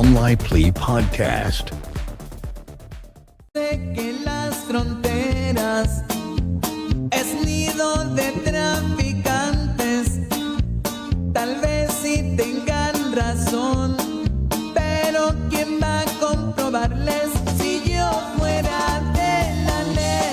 Tom Laipply Podcast. Sé que las fronteras es nido de traficantes, tal vez sí tengan razón, pero ¿quién va a comprobarles si yo fuera de la ley?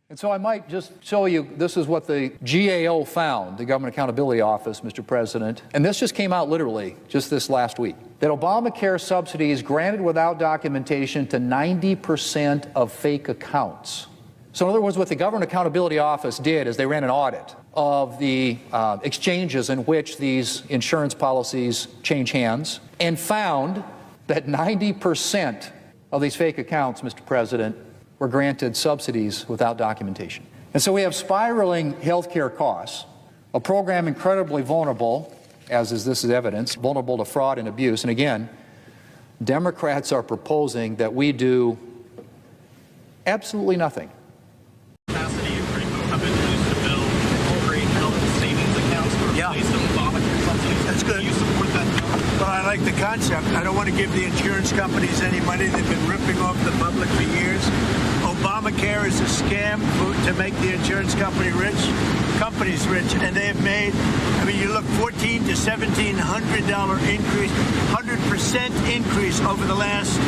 And so I might just show you, this is what the GAO found, the Government Accountability Office, Mr. President, and this just came out literally just this last week, that Obamacare subsidies granted without documentation to 90% of fake accounts. So in other words, what the Government Accountability Office did is they ran an audit of the exchanges in which these insurance policies change hands and found that 90% of these fake accounts, Mr. President, were granted subsidies without documentation. And so we have spiraling healthcare costs, a program incredibly vulnerable, as is this is evidence, vulnerable to fraud and abuse. And again, Democrats are proposing that we do absolutely nothing. Capacity of have introduced a bill to create health savings accounts to replace the Obamacare subsidies. That's good. Do you support that bill? But I like the concept. I don't want to give the insurance companies any money. They've been ripping off the public for years. Obamacare is a scam to make the insurance companies rich, and they have made, I mean, you look $1,400 to $1,700 increase, 100% increase over the last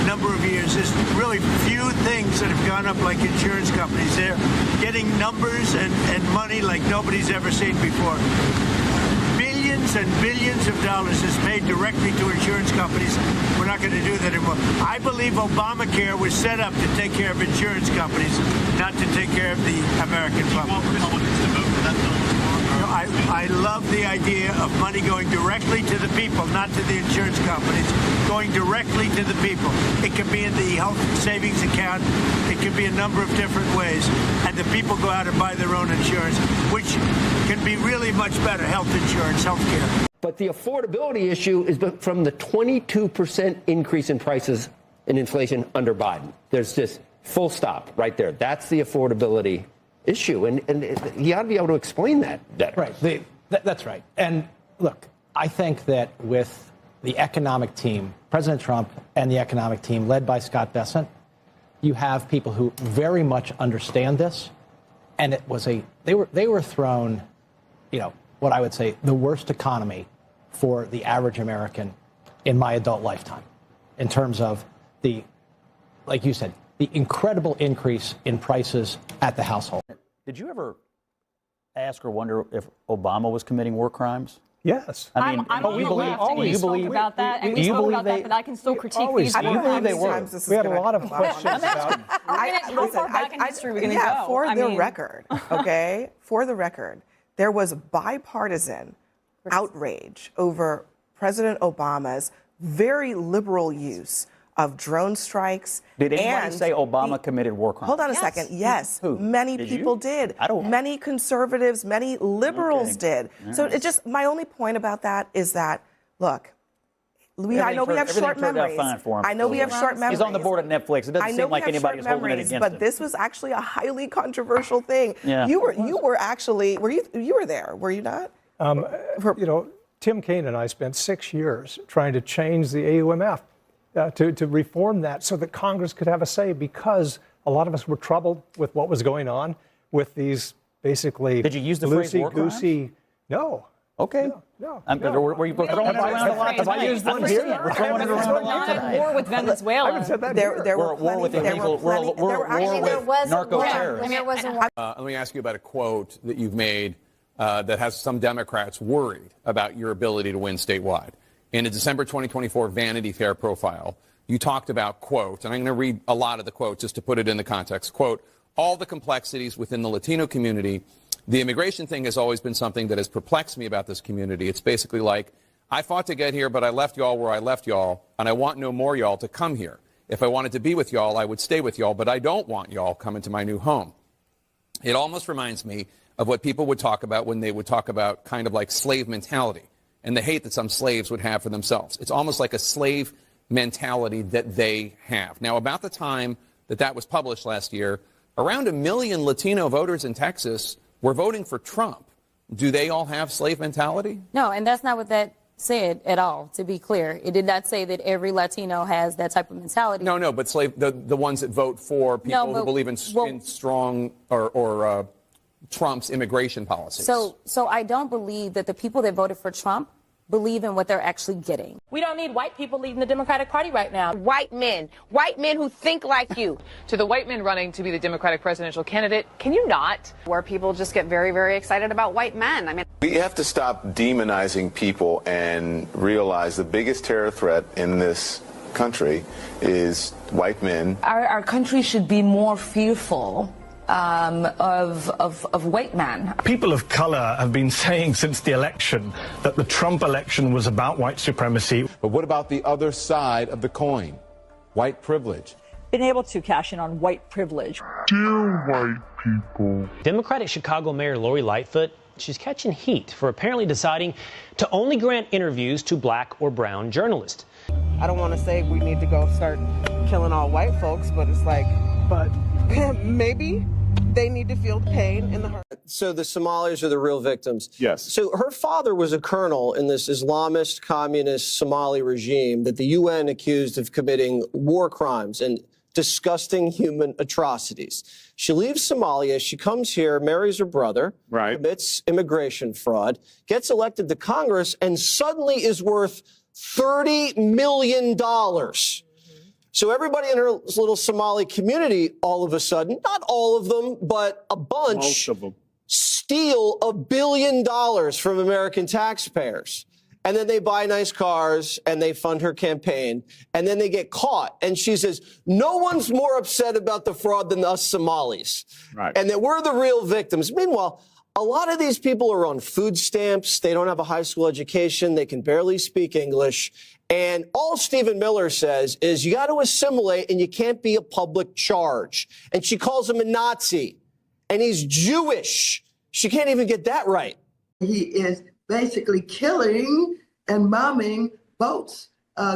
number of years. There's really few things that have gone up like insurance companies. They're getting numbers and money like nobody's ever seen before. Billions and billions of dollars is paid directly to insurance companies. We're not going to do that anymore. I believe Obamacare was set up to take care of insurance companies, not to take care of the American public. Want Republicans to vote for that bill tomorrow? I love the idea of money going directly to the people, not to the insurance companies, going directly to the people. It can be in the health savings account. It can be a number of different ways. And the people go out and buy their own insurance, which can be really much better, health insurance, health care. But the affordability issue is from the 22% increase in prices in inflation under Biden. There's just full stop right there. That's the affordability issue. And he ought to be able to explain that better. Right. That's right. And look, I think that with the economic team, President Trump and the economic team led by Scott Bessent, you have people who very much understand this. And it was they were thrown, what I would say, the worst economy for the average American in my adult lifetime, in terms of like you said, the incredible increase in prices at the household. Did you ever ask or wonder if Obama was committing war crimes? Yes. I mean, we spoke about that, and we spoke about that, but I can still critique these. I don't know how many times this is. We had a lot of questions about. How far back in history are we going to go? For the record, okay, for the record, there was bipartisan outrage over President Obama's very liberal use of drone strikes. Did anyone say Obama committed war crimes? Hold on a second. Yes, Who? Many people did. Many conservatives, many liberals did. So it just, my only point about that is that, look, I know we have short memories. I know we have short memories. He's on the board of Netflix. It doesn't seem like anybody is holding it against him. But this was actually a highly controversial thing. Yeah. You were actually, you were there, were you not? Tim Kaine and I spent 6 years trying to change the AUMF. To reform that so that Congress could have a say, because a lot of us were troubled with what was going on with these basically. Did you use the phrase war crimes? No. Okay. No. Were you throwing it around a lot tonight? Have I used one here? We're throwing it around a lot tonight. War with Venezuela. I haven't said that here. There were war with illegal. War with narco-terrorists. Let me ask you about a quote that you've made that has some Democrats worried about your ability to win statewide. In a December 2024 Vanity Fair profile, you talked about, quote, and I'm going to read a lot of the quote just to put it in the context, quote, all the complexities within the Latino community. The immigration thing has always been something that has perplexed me about this community. It's basically like, I fought to get here, but I left y'all where I left y'all, and I want no more y'all to come here. If I wanted to be with y'all, I would stay with y'all, but I don't want y'all coming to my new home. It almost reminds me of what people would talk about when they would talk about kind of like slave mentality and the hate that some slaves would have for themselves. It's almost like a slave mentality that they have. Now, about the time that was published last year, around 1 million Latino voters in Texas were voting for Trump. Do they all have slave mentality? No, and that's not what that said at all, to be clear. It did not say that every Latino has that type of mentality. No, but the ones that vote for people who believe in strong or Trump's immigration policies. So I don't believe that the people that voted for Trump believe in what they're actually getting. We don't need white people leading the Democratic Party right now. White men who think like you. To the white men running to be the Democratic presidential candidate, can you not? Where people just get very, very excited about white men. I mean, we have to stop demonizing people and realize the biggest terror threat in this country is white men. Our country should be more fearful of white men. People of color have been saying since the election that the Trump election was about white supremacy. But what about the other side of the coin? White privilege. Been able to cash in on white privilege. Dear white people. Democratic Chicago Mayor Lori Lightfoot, she's catching heat for apparently deciding to only grant interviews to black or brown journalists. I don't want to say we need to go start killing all white folks, but it's like, but maybe they need to feel the pain and the hurt. So the Somalis are the real victims. Yes. So her father was a colonel in this Islamist communist Somali regime that the UN accused of committing war crimes and disgusting human atrocities. She leaves Somalia, she comes here, marries her brother, commits immigration fraud, gets elected to Congress, and suddenly is worth $30 million. So everybody in her little Somali community, all of a sudden, not all of them, but a bunch, most of them, steal $1 billion from American taxpayers. And then they buy nice cars and they fund her campaign. And then they get caught. And she says, no one's more upset about the fraud than us Somalis. Right. And that we're the real victims. Meanwhile, a lot of these people are on food stamps. They don't have a high school education. They can barely speak English. And all Stephen Miller says is you got to assimilate and you can't be a public charge. And she calls him a Nazi. And he's Jewish. She can't even get that right. He is basically killing and bombing boats,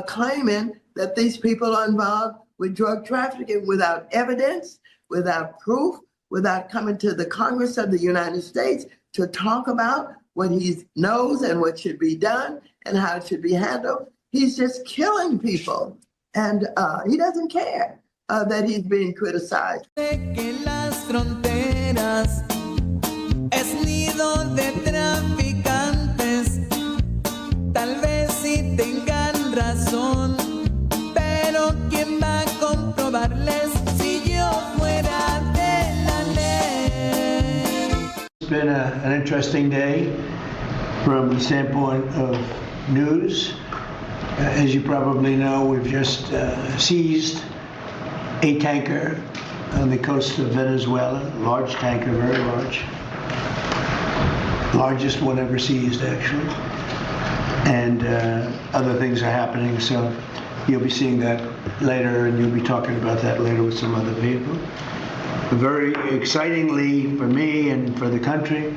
claiming that these people are involved with drug trafficking without evidence, without proof, without coming to the Congress of the United States to talk about what he knows and what should be done and how it should be handled. He's just killing people, and he doesn't care that he's being criticized. Tal vez sí tengan razón, pero ¿quién va a comprobarles si yo fuera de la ley? It's been an interesting day from the standpoint of news. As you probably know, we've just seized a tanker on the coast of Venezuela, large tanker, very large. Largest one ever seized, actually. And other things are happening, so you'll be seeing that later, and you'll be talking about that later with some other people. Very excitingly for me and for the country,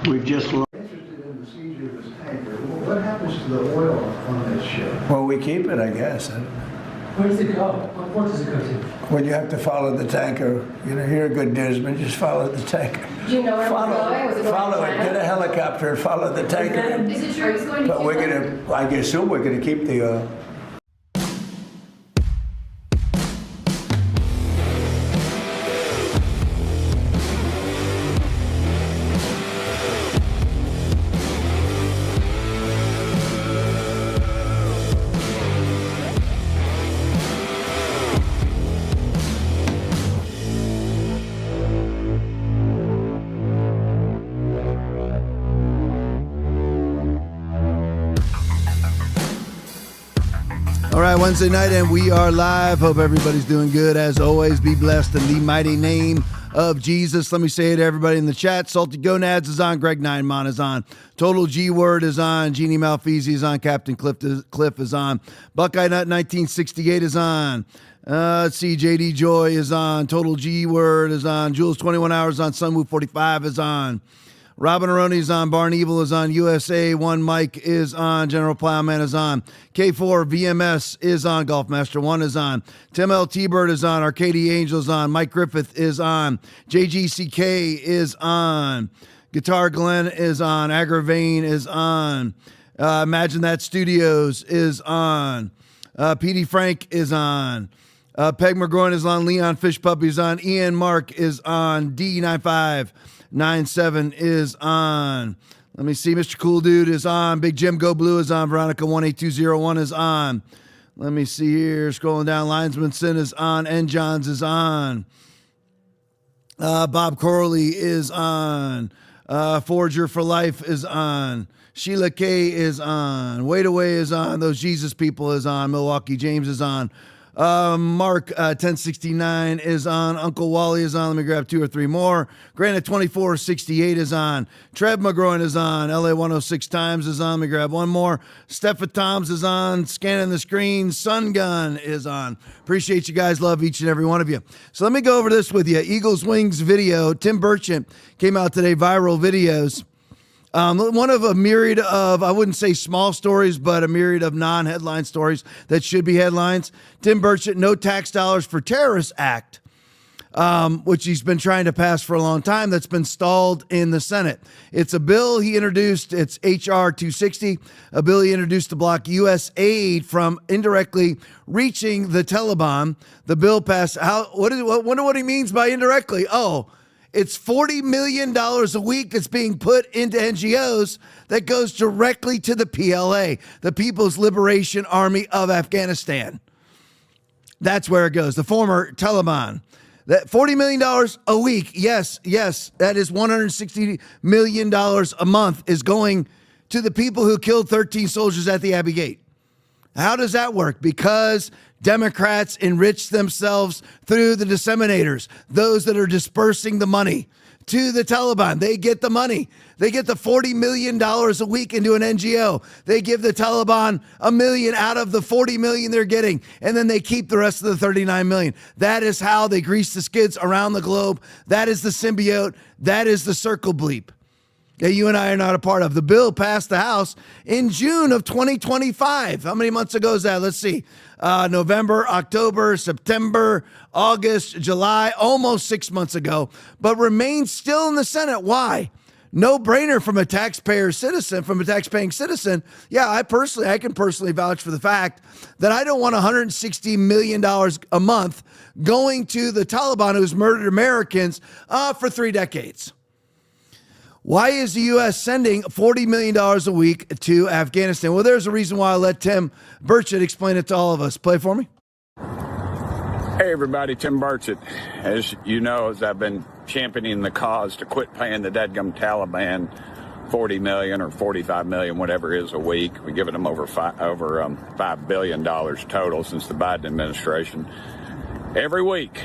we've just learned. Interested in the seizure of this tanker. What happens to the oil on this ship? Well, we keep it, I guess. Where does it go? What port does it go to? Well, you have to follow the tanker. You know, you're a good newsman, just follow the tanker. Do you know where it was going? Was it going Follow to it. China? Get a helicopter and follow the tanker. Is it true it's going to But we're Cuba? gonna, I assume we're gonna keep the oil. All right, Wednesday night, and we are live. Hope everybody's doing good. As always, be blessed in the mighty name of Jesus. Let me say it to everybody in the chat. Salty Gonads is on. Greg Ninemon is on. Total G Word is on. Jeannie Malfeasy is on. Captain Cliff is on. Buckeye Nut 1968 is on. Let's see. JD Joy is on. Total G Word is on. Jules 21 Hours on. Sunwoo 45 is on. Robin Aroni is on. Barn Evil is on. USA 1 Mike is on. General Plowman is on. K4 VMS is on. Golfmaster 1 is on. Tim L. T-Bird is on. Arcady Angel is on. Mike Griffith is on. JGCK is on. Guitar Glenn is on. Agravane is on. Imagine That Studios is on. PD Frank is on. Peg McGroin is on. Leon Fish Puppy is on. Ian Mark is on. D9597 is on. Let me see. Mr. Cool Dude is on. Big Jim Go Blue is on. Veronica 18201 is on. Let me see here. Scrolling down. Linesman Sin is on. N. Johns is on. Bob Corley is on. Forger for Life is on. Sheila K is on. Wait Away is on. Those Jesus People is on. Milwaukee James is on. Mark 1069 is on. Uncle Wally is on. Let me grab 2 or 3 more. Granite 2468 is on. Trev McGroin is on. LA 106 Times is on. Let me grab 1 more. Steffa Toms is on. Scanning the screen. Sun Gun is on. Appreciate you guys. Love each and every one of you. So let me go over this with you. Eagles Wings video. Tim Burchett came out today. Viral videos. One of a myriad of, I wouldn't say small stories, but a myriad of non-headline stories that should be headlines. Tim Burchett, No Tax Dollars for Terrorists Act, which he's been trying to pass for a long time. That's been stalled in the Senate. It's a bill he introduced. It's H.R. 260, a bill he introduced to block U.S. aid from indirectly reaching the Taliban. The bill passed. Wonder what he means by indirectly. Oh, it's $40 million a week that's being put into NGOs that goes directly to the PLA, the People's Liberation Army of Afghanistan. That's where it goes. The former Taliban. That $40 million a week, yes, that is $160 million a month is going to the people who killed 13 soldiers at the Abbey Gate. How does that work? Because Democrats enrich themselves through the disseminators, those that are dispersing the money to the Taliban. They get the money. They get the $40 million a week into an NGO. They give the Taliban $1 million out of the $40 million they're getting, and then they keep the rest of the $39 million. That is how they grease the skids around the globe. That is the symbiote. That is the circle bleep that you and I are not a part of. The bill passed the House in June of 2025. How many months ago is that? Let's see. November, October, September, August, July, almost 6 months ago, but remains still in the Senate. Why? No brainer from a taxpaying citizen. Yeah, I can personally vouch for the fact that I don't want $160 million a month going to the Taliban who's murdered Americans for 3 decades. Why is the U.S. sending $40 million a week to Afghanistan? Well, there's a reason why I let Tim Burchett explain it to all of us. Play for me. Hey, everybody. Tim Burchett. As you know, as I've been championing the cause to quit paying the dadgum Taliban $40 million or $45 million, whatever it is, a week. We've given them over $5 billion total since the Biden administration. Every week,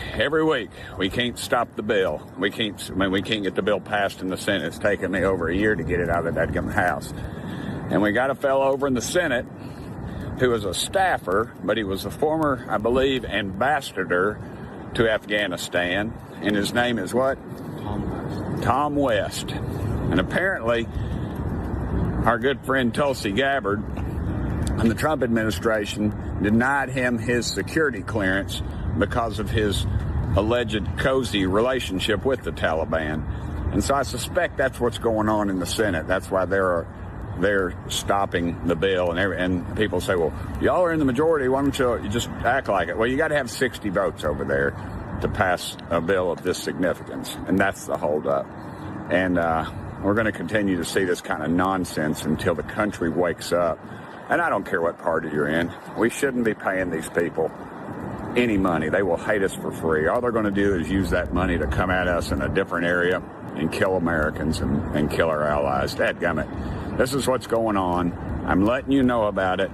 we can't stop the bill. We can't get the bill passed in the Senate. It's taken me over a year to get it out of the dadgum House. And we got a fellow over in the Senate who was a staffer, but he was a former, I believe, ambassador to Afghanistan. And his name is what? Tom West. And apparently, our good friend Tulsi Gabbard and the Trump administration denied him his security clearance because of his alleged cozy relationship with the Taliban. And so I suspect that's what's going on in the Senate. That's why they're stopping the bill. And people say, well, y'all are in the majority. Why don't you just act like it? Well, you got to have 60 votes over there to pass a bill of this significance. And that's the holdup. And we're going to continue to see this kind of nonsense until the country wakes up. And I don't care what party you're in. We shouldn't be paying these people any money. They will hate us for free. All they're going to do is use that money to come at us in a different area and kill Americans and kill our allies. Dadgummit. This is what's going on. I'm letting you know about it.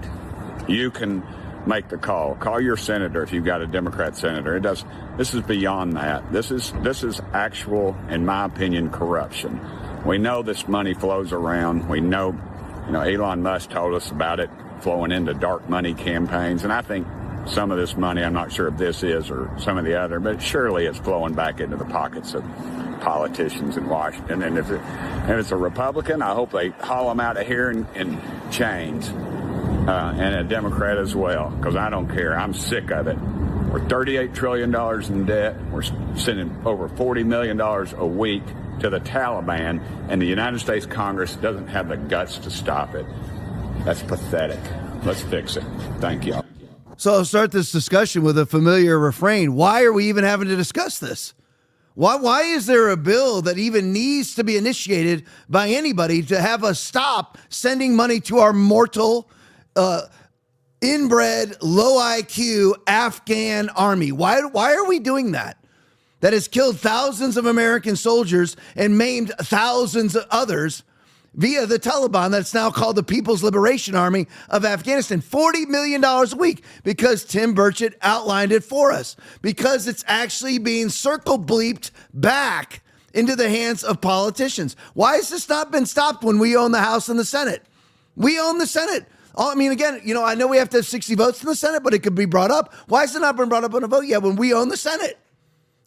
You can make the call. Call your senator if you've got a Democrat senator. This is beyond that. This is actual, in my opinion, corruption. We know this money flows around. We know, Elon Musk told us about it flowing into dark money campaigns. And I think some of this money, I'm not sure if this is or some of the other, but surely it's flowing back into the pockets of politicians in Washington. And if it's a Republican, I hope they haul them out of here in chains, and a Democrat as well, because I don't care. I'm sick of it. We're $38 trillion in debt. We're sending over $40 million a week to the Taliban, and the United States Congress doesn't have the guts to stop it. That's pathetic. Let's fix it. Thank you. So I'll start this discussion with a familiar refrain. Why are we even having to discuss this? Why is there a bill that even needs to be initiated by anybody to have us stop sending money to our mortal, inbred, low IQ Afghan army? Why are we doing that? That has killed thousands of American soldiers and maimed thousands of others via the Taliban that's now called the People's Liberation Army of Afghanistan. $40 million a week because Tim Burchett outlined it for us. Because it's actually being circle bleeped back into the hands of politicians. Why has this not been stopped when we own the House and the Senate? We own the Senate. I mean, again, I know we have to have 60 votes in the Senate, but it could be brought up. Why has it not been brought up on a vote yet when we own the Senate?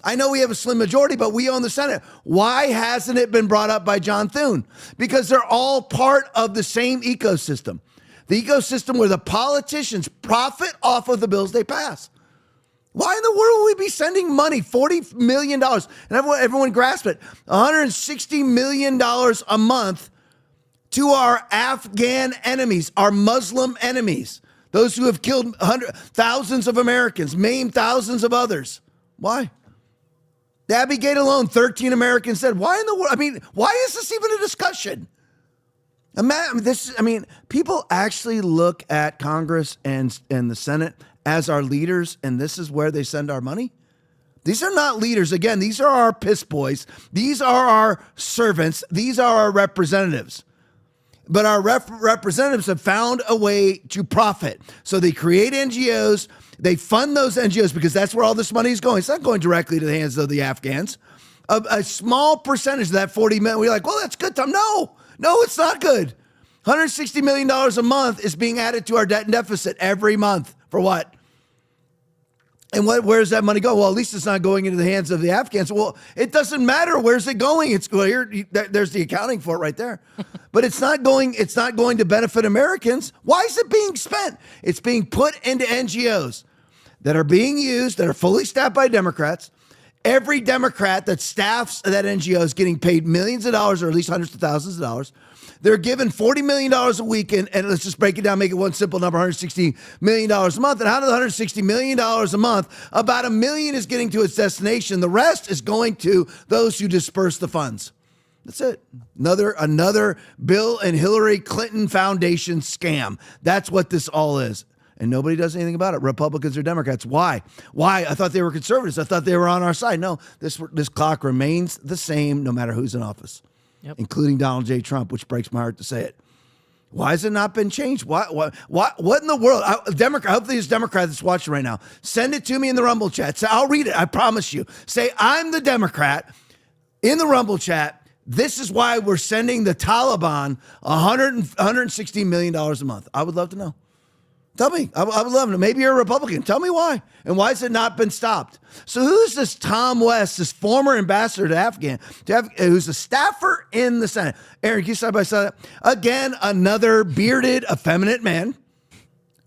I know we have a slim majority, but we own the Senate. Why hasn't it been brought up by John Thune? Because they're all part of the same ecosystem. The ecosystem where the politicians profit off of the bills they pass. Why in the world would we be sending money, $40 million, and everyone grasp it, $160 million a month to our Afghan enemies, our Muslim enemies, those who have killed thousands of Americans, maimed thousands of others? Why? The Abbey Gate alone, 13 Americans dead. Why in the world? I mean, why is this even a discussion? People actually look at Congress and the Senate as our leaders, and this is where they send our money? These are not leaders. Again, these are our piss boys. These are our servants. These are our representatives. But our representatives have found a way to profit. So they create NGOs. They fund those NGOs because that's where all this money is going. It's not going directly to the hands of the Afghans. A small percentage of that 40 million, we're like, well, that's good, Tom. No, it's not good. $160 million a month is being added to our debt and deficit every month. For what? And where does that money go? Well, at least it's not going into the hands of the Afghans. Well, it doesn't matter. Where's it going? It's here. There's the accounting for it right there. But it's not going to benefit Americans. Why is it being spent? It's being put into NGOs that are being used, that are fully staffed by Democrats. Every Democrat that staffs that NGO is getting paid millions of dollars, or at least hundreds of thousands of dollars. They're given $40 million a week, and let's just break it down, make it one simple number, $160 million a month. And out of the $160 million a month, about $1 million is getting to its destination. The rest is going to those who disperse the funds. That's it. Another Bill and Hillary Clinton Foundation scam. That's what this all is. And nobody does anything about it. Republicans or Democrats. Why? I thought they were conservatives. I thought they were on our side. No, this clock remains the same no matter who's in office. Yep. Including Donald J. Trump, which breaks my heart to say it. Why has it not been changed? What in the world? I hope there's a Democrat that's watching right now. Send it to me in the Rumble chat. So I'll read it. I promise you. Say, I'm the Democrat in the Rumble chat. This is why we're sending the Taliban $160 million a month. I would love to know. Tell me. I would love to know. Maybe you're a Republican. Tell me why. And why has it not been stopped? So who's this Tom West, this former ambassador to Afghan, who's a staffer in the Senate? Aaron, can you side by side? Again, another bearded, effeminate man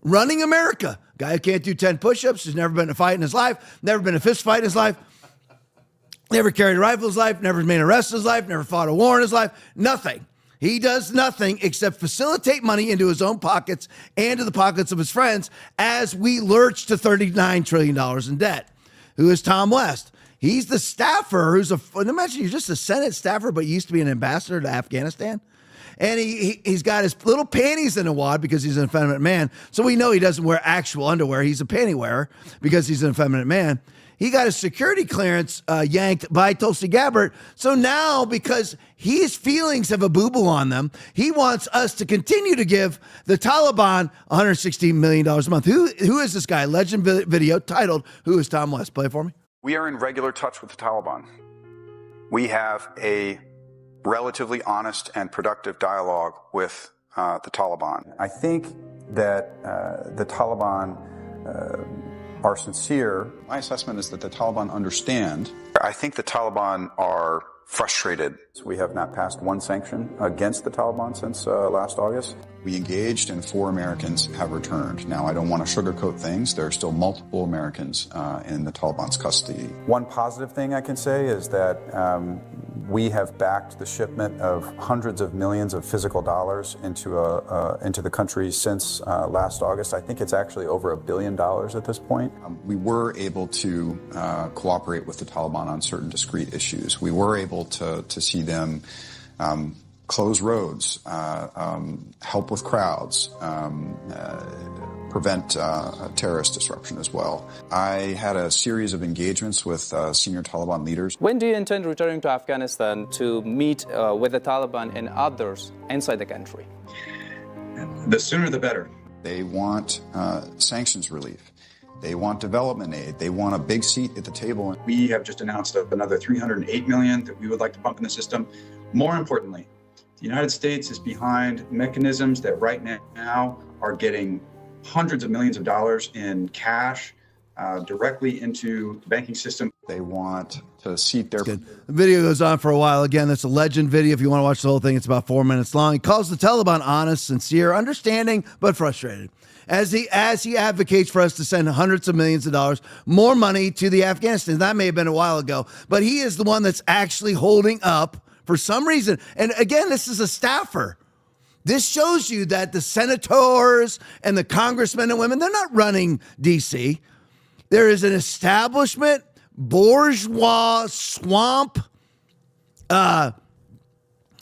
running America. Guy who can't do 10 push-ups, who's never been in a fight in his life, never been in a fist fight in his life, never carried a rifle in his life, never made an arrest in his life, never fought a war in his life, nothing. He does nothing except facilitate money into his own pockets and to the pockets of his friends as we lurch to $39 trillion in debt. Who is Tom West? He's the staffer imagine you're just a Senate staffer, but used to be an ambassador to Afghanistan. And he's got his little panties in a wad because he's an effeminate man. So we know he doesn't wear actual underwear. He's a panty wearer because he's an effeminate man. He got his security clearance yanked by Tulsi Gabbard. So now, because his feelings have a boo-boo on them, he wants us to continue to give the Taliban $160 million a month. Who is this guy? Legend video titled, Who is Tom West? Play it for me. We are in regular touch with the Taliban. We have a relatively honest and productive dialogue with the Taliban. I think that the Taliban are sincere. My assessment is that the Taliban understand. I think the Taliban are frustrated. We have not passed one sanction against the Taliban since last August. We engaged and 4 Americans have returned. Now, I don't want to sugarcoat things. There are still multiple Americans in the Taliban's custody. One positive thing I can say is that We have backed the shipment of hundreds of millions of physical dollars into the country since last August. I think it's actually over $1 billion at this point. We were able to cooperate with the Taliban on certain discrete issues. We were able to see them close roads, help with crowds, prevent terrorist disruption as well. I had a series of engagements with senior Taliban leaders. When do you intend returning to Afghanistan to meet with the Taliban and others inside the country? The sooner the better. They want sanctions relief. They want development aid. They want a big seat at the table. We have just announced another $308 million that we would like to pump in the system. More importantly, the United States is behind mechanisms that right now are getting hundreds of millions of dollars in cash directly into the banking system. They want to seat their... The video goes on for a while. Again, that's a legend video. If you want to watch the whole thing, it's about 4 minutes long. He calls the Taliban honest, sincere, understanding, but frustrated. As he advocates for us to send hundreds of millions of dollars, more money to the Afghanistan. That may have been a while ago, but he is the one that's actually holding up for some reason. And again, this is a staffer. This shows you that the senators and the congressmen and women, they're not running D.C. There is an establishment, bourgeois, swamp,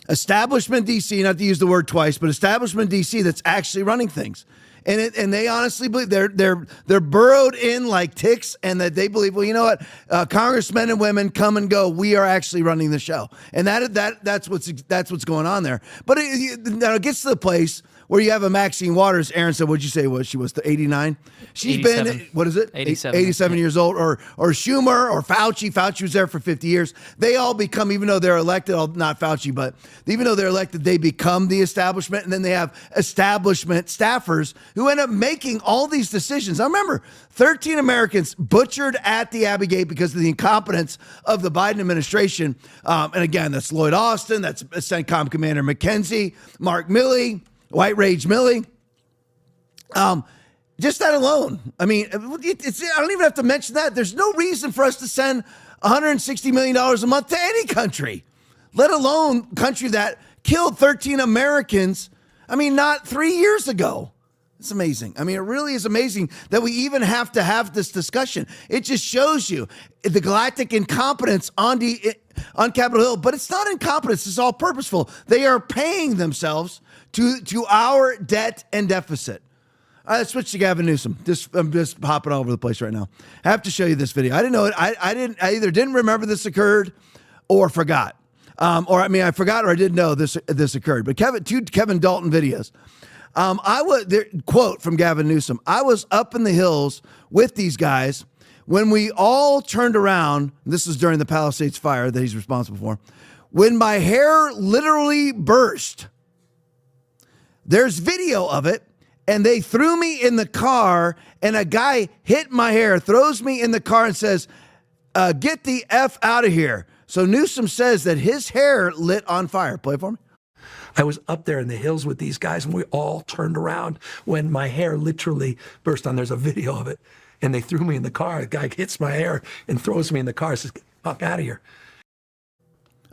establishment D.C., not to use the word twice, but establishment D.C. that's actually running things. And they honestly believe they're burrowed in like ticks, and that they believe, well, you know what, congressmen and women come and go. We are actually running the show, and that's what's going on there. But it gets to the place where you have a Maxine Waters. Aaron said, what'd you say was she was 89? She's 87. Been, what is it? 87 years old. Or Schumer or Fauci. Fauci was there for 50 years. They all become, even though they're elected, not Fauci, but even though they're elected, they become the establishment. And then they have establishment staffers who end up making all these decisions. I remember 13 Americans butchered at the Abbey Gate because of the incompetence of the Biden administration. And again, that's Lloyd Austin, that's CENTCOM Commander McKenzie, Mark Milley, White Rage Milley. Just that alone. I mean, I don't even have to mention that. There's no reason for us to send $160 million a month to any country, let alone a country that killed 13 Americans, not 3 years ago. It's amazing. It really is amazing that we even have to have this discussion. It just shows you the galactic incompetence on Capitol Hill, but it's not incompetence. It's all purposeful. They are paying themselves to our debt and deficit. All right, let's switch to Gavin Newsom. I'm just hopping all over the place right now. I have to show you this video. I didn't know it. I either didn't remember this occurred or forgot. I forgot or I didn't know this occurred. But two Kevin Dalton videos. Quote from Gavin Newsom. I was up in the hills with these guys when we all turned around. This is during the Palisades fire that he's responsible for. When my hair literally burst. There's video of it, and they threw me in the car, and a guy hit my hair, throws me in the car, and says, get the F out of here. So Newsom says that his hair lit on fire. Play it for me. I was up there in the hills with these guys, and we all turned around when my hair literally burst on. There's a video of it, and they threw me in the car. The guy hits my hair and throws me in the car, says, get the fuck out of here.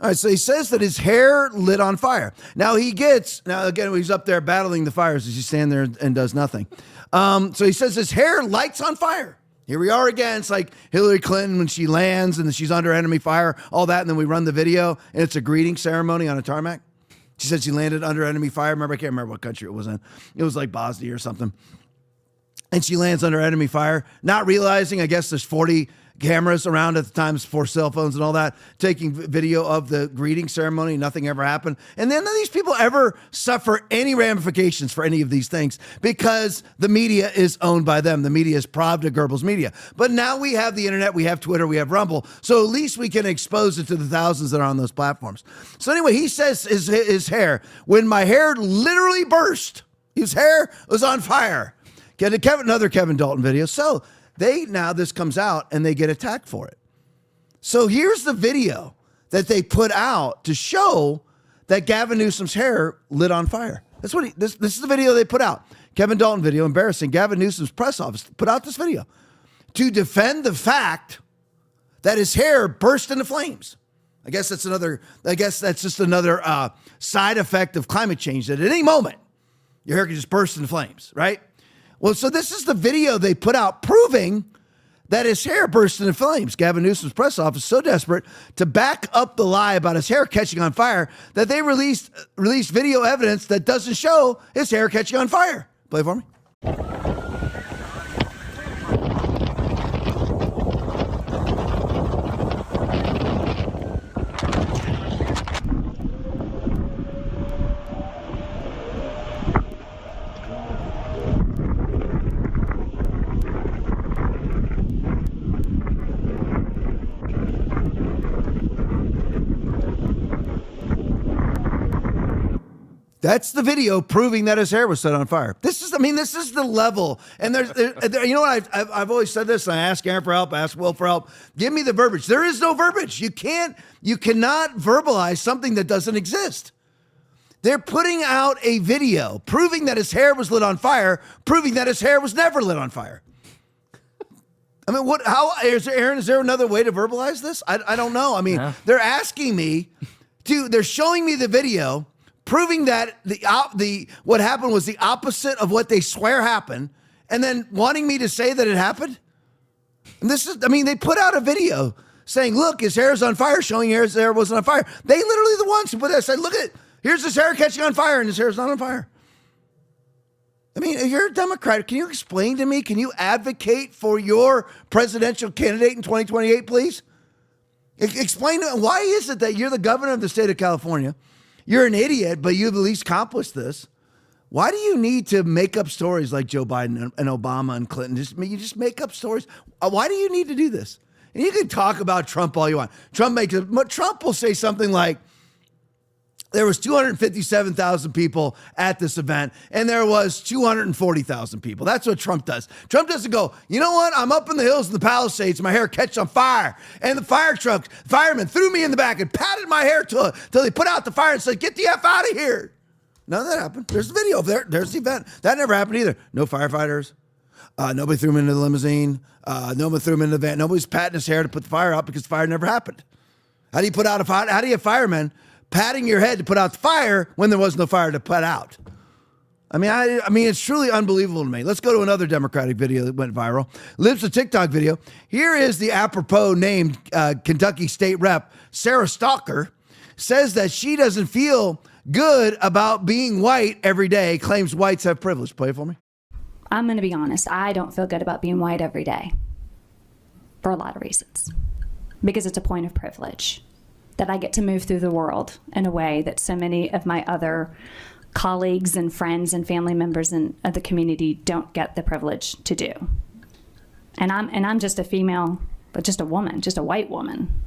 All right, so he says that his hair lit on fire. Now again, he's up there battling the fires as he's standing there and does nothing. So he says his hair lights on fire. Here we are again. It's like Hillary Clinton when she lands and she's under enemy fire, all that, and then we run the video, and it's a greeting ceremony on a tarmac. She said she landed under enemy fire. I can't remember what country it was in. It was like Bosnia or something. And she lands under enemy fire, not realizing, I guess there's 40 cameras around at the time before cell phones and all that, taking video of the greeting ceremony. Nothing ever happened. And none of these people ever suffer any ramifications for any of these things because the media is owned by them. The media is Pravda Goebbels media. But now we have the internet, we have Twitter, we have Rumble. So at least we can expose it to the thousands that are on those platforms. So anyway, he says his hair, when my hair literally burst, his hair was on fire. Get another Kevin Dalton video. So this comes out and they get attacked for it. So here's the video that they put out to show that Gavin Newsom's hair lit on fire. That's what this is the video they put out. Kevin Dalton video, embarrassing. Gavin Newsom's press office put out this video to defend the fact that his hair burst into flames. I guess that's just another side effect of climate change, that at any moment your hair can just burst into flames, right? Well, so this is the video they put out proving that his hair burst into flames. Gavin Newsom's press office so desperate to back up the lie about his hair catching on fire that they released video evidence that doesn't show his hair catching on fire. Play for me. That's the video proving that his hair was set on fire. This is the level. And there's you know what, I've always said this, and I ask Aaron for help, I ask Will for help. Give me the verbiage. There is no verbiage. You cannot verbalize something that doesn't exist. They're putting out a video proving that his hair was lit on fire, proving that his hair was never lit on fire. I mean, is there another way to verbalize this? I don't know. I mean, They're asking me they're showing me the video proving that what happened was the opposite of what they swear happened, and then wanting me to say that it happened. And they put out a video saying, look, his hair is on fire, showing his hair wasn't on fire. They literally the ones who put that, said, look at it, here's his hair catching on fire, and his hair is not on fire. I mean, if you're a Democrat, can you explain to me, can you advocate for your presidential candidate in 2028, please? Explain to me, why is it that you're the governor of the state of California? You're an idiot, but you've at least accomplished this. Why do you need to make up stories like Joe Biden and Obama and Clinton? You just make up stories. Why do you need to do this? And you can talk about Trump all you want. Trump will say something like, there was 257,000 people at this event, and there was 240,000 people. That's what Trump does. Trump doesn't go, you know what? I'm up in the hills of the Palisades, my hair catches on fire. And the firemen threw me in the back and patted my hair till they put out the fire and said, get the F out of here. None of that happened. There's the video there. There's the event. That never happened either. No firefighters. Nobody threw him into the limousine. Nobody threw him into the van. Nobody's patting his hair to put the fire out because the fire never happened. How do you put out a fire? How do you have firemen patting your head to put out the fire when there was no fire to put out? I mean, it's truly unbelievable to me. Let's go to another Democratic video that went viral. Libs a TikTok video. Here is the apropos named Kentucky State Rep Sarah Stalker, says that she doesn't feel good about being white every day, claims whites have privilege. Play it for me. I'm going to be honest. I don't feel good about being white every day for a lot of reasons, because it's a point of privilege that I get to move through the world in a way that so many of my other colleagues and friends and family members of the community don't get the privilege to do. And I'm just a female, but just a woman, just a white woman.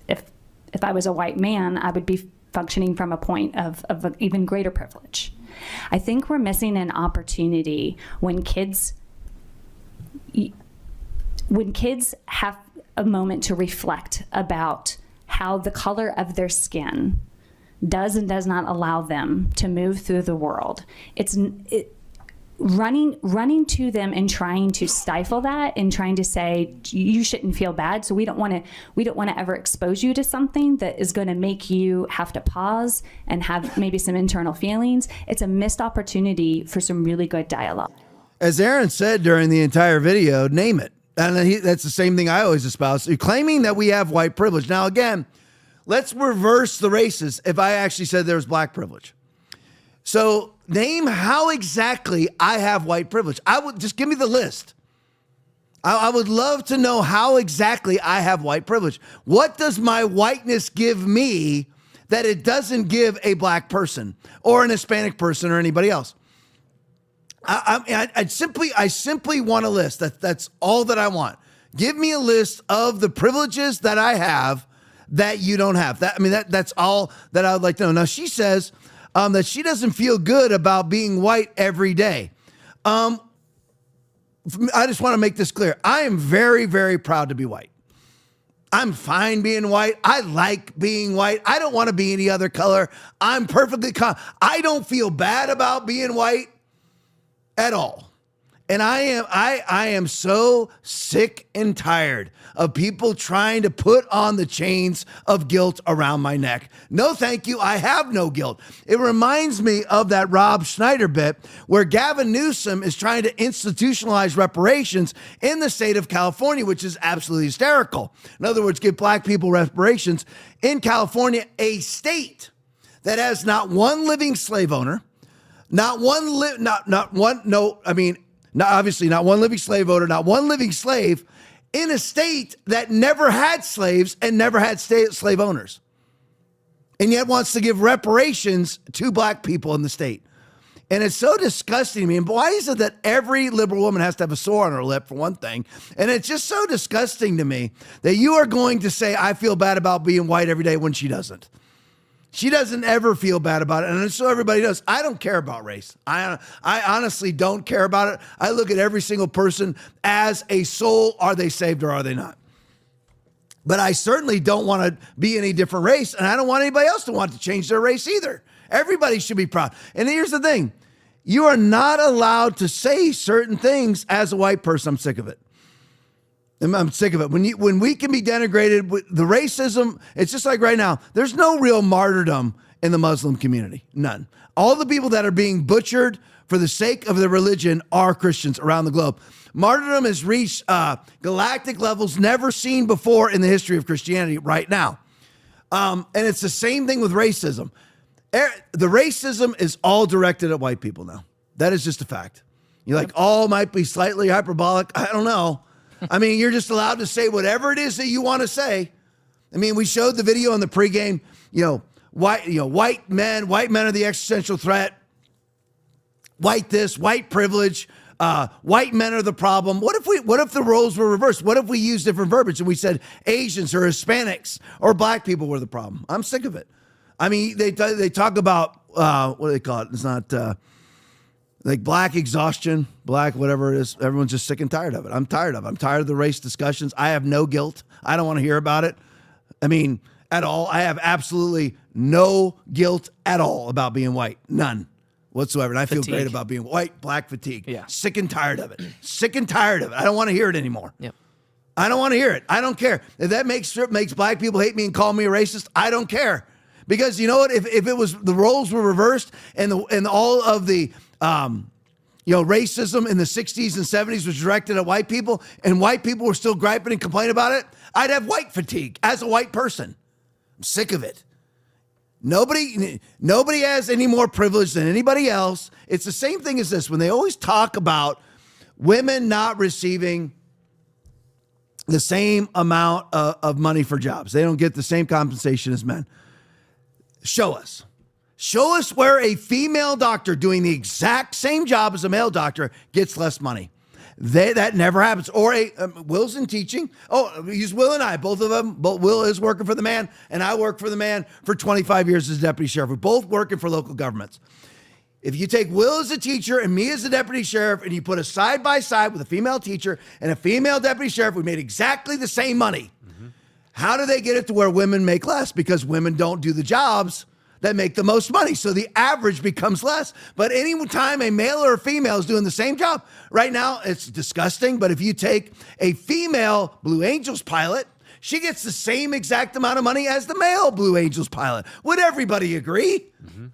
If I was a white man, I would be functioning from a point of an even greater privilege. I think we're missing an opportunity when kids have a moment to reflect about how the color of their skin does and does not allow them to move through the world. Running to them and trying to stifle that and trying to say you shouldn't feel bad, so we don't want to ever expose you to something that is going to make you have to pause and have maybe some internal feelings. It's a missed opportunity for some really good dialogue. As Aaron said during the entire video, name it. And that's the same thing I always espouse. You're claiming that we have white privilege. Now, again, let's reverse the races if I actually said there was black privilege. So name how exactly I have white privilege. I would just give me the list. I would love to know how exactly I have white privilege. What does my whiteness give me that it doesn't give a black person or an Hispanic person or anybody else? I simply want a list. That's all that I want. Give me a list of the privileges that I have that you don't have. That's all that I would like to know. Now, she says that she doesn't feel good about being white every day. I just want to make this clear. I am very, very proud to be white. I'm fine being white. I like being white. I don't want to be any other color. I'm perfectly I don't feel bad about being white at all. And I am so sick and tired of people trying to put on the chains of guilt around my neck. No, thank you. I have no guilt. It reminds me of that Rob Schneider bit where Gavin Newsom is trying to institutionalize reparations in the state of California, which is absolutely hysterical. In other words, give black people reparations in California, a state that has not one living slave owner, obviously not one living slave owner, not one living slave, in a state that never had slaves and never had slave owners, and yet wants to give reparations to black people in the state. And it's so disgusting to me. And why is it that every liberal woman has to have a sore on her lip, for one thing? And it's just so disgusting to me that you are going to say, I feel bad about being white every day, when she doesn't. She doesn't ever feel bad about it, and so everybody does. I don't care about race. I honestly don't care about it. I look at every single person as a soul. Are they saved or are they not? But I certainly don't want to be any different race, and I don't want anybody else to want to change their race either. Everybody should be proud. And here's the thing. You are not allowed to say certain things as a white person. I'm sick of it. I'm sick of it. When we can be denigrated with the racism, it's just like right now, there's no real martyrdom in the Muslim community. None. All the people that are being butchered for the sake of their religion are Christians around the globe. Martyrdom has reached galactic levels never seen before in the history of Christianity right now. And it's the same thing with racism. The racism is all directed at white people now. That is just a fact. You're like, all might be slightly hyperbolic. I don't know. I mean, you're just allowed to say whatever it is that you want to say. I mean, we showed the video in the pregame, white men are the existential threat. White this, white privilege, white men are the problem. What if the roles were reversed? What if we used different verbiage and we said Asians or Hispanics or black people were the problem? I'm sick of it. I mean, they talk about, what do they call it? It's not, like black exhaustion, black whatever it is. Everyone's just sick and tired of it. I'm tired of it. I'm tired of the race discussions. I have no guilt. I don't want to hear about it. I mean, at all. I have absolutely no guilt at all about being white. None whatsoever. And I feel great about being white, black fatigue. Yeah. Sick and tired of it. Sick and tired of it. I don't want to hear it anymore. Yep. I don't want to hear it. I don't care. If that makes black people hate me and call me a racist, I don't care. Because you know what? If it was the roles were reversed and all of the racism in the 60s and 70s was directed at white people, and white people were still griping and complaining about it, I'd have white fatigue as a white person. I'm sick of it. Nobody has any more privilege than anybody else. It's the same thing as this. When they always talk about women not receiving the same amount of money for jobs, they don't get the same compensation as men. Show us. Show us where a female doctor doing the exact same job as a male doctor gets less money. That never happens. Or Will's in teaching. Oh, he's Will and I, both of them. But Will is working for the man, and I work for the man for 25 years as deputy sheriff. We're both working for local governments. If you take Will as a teacher and me as a deputy sheriff, and you put us side by side with a female teacher and a female deputy sheriff, we made exactly the same money. Mm-hmm. How do they get it to where women make less? Because women don't do the jobs that make the most money. So the average becomes less. But any time a male or a female is doing the same job, right now it's disgusting. But if you take a female Blue Angels pilot, she gets the same exact amount of money as the male Blue Angels pilot. Would everybody agree? Mm-hmm.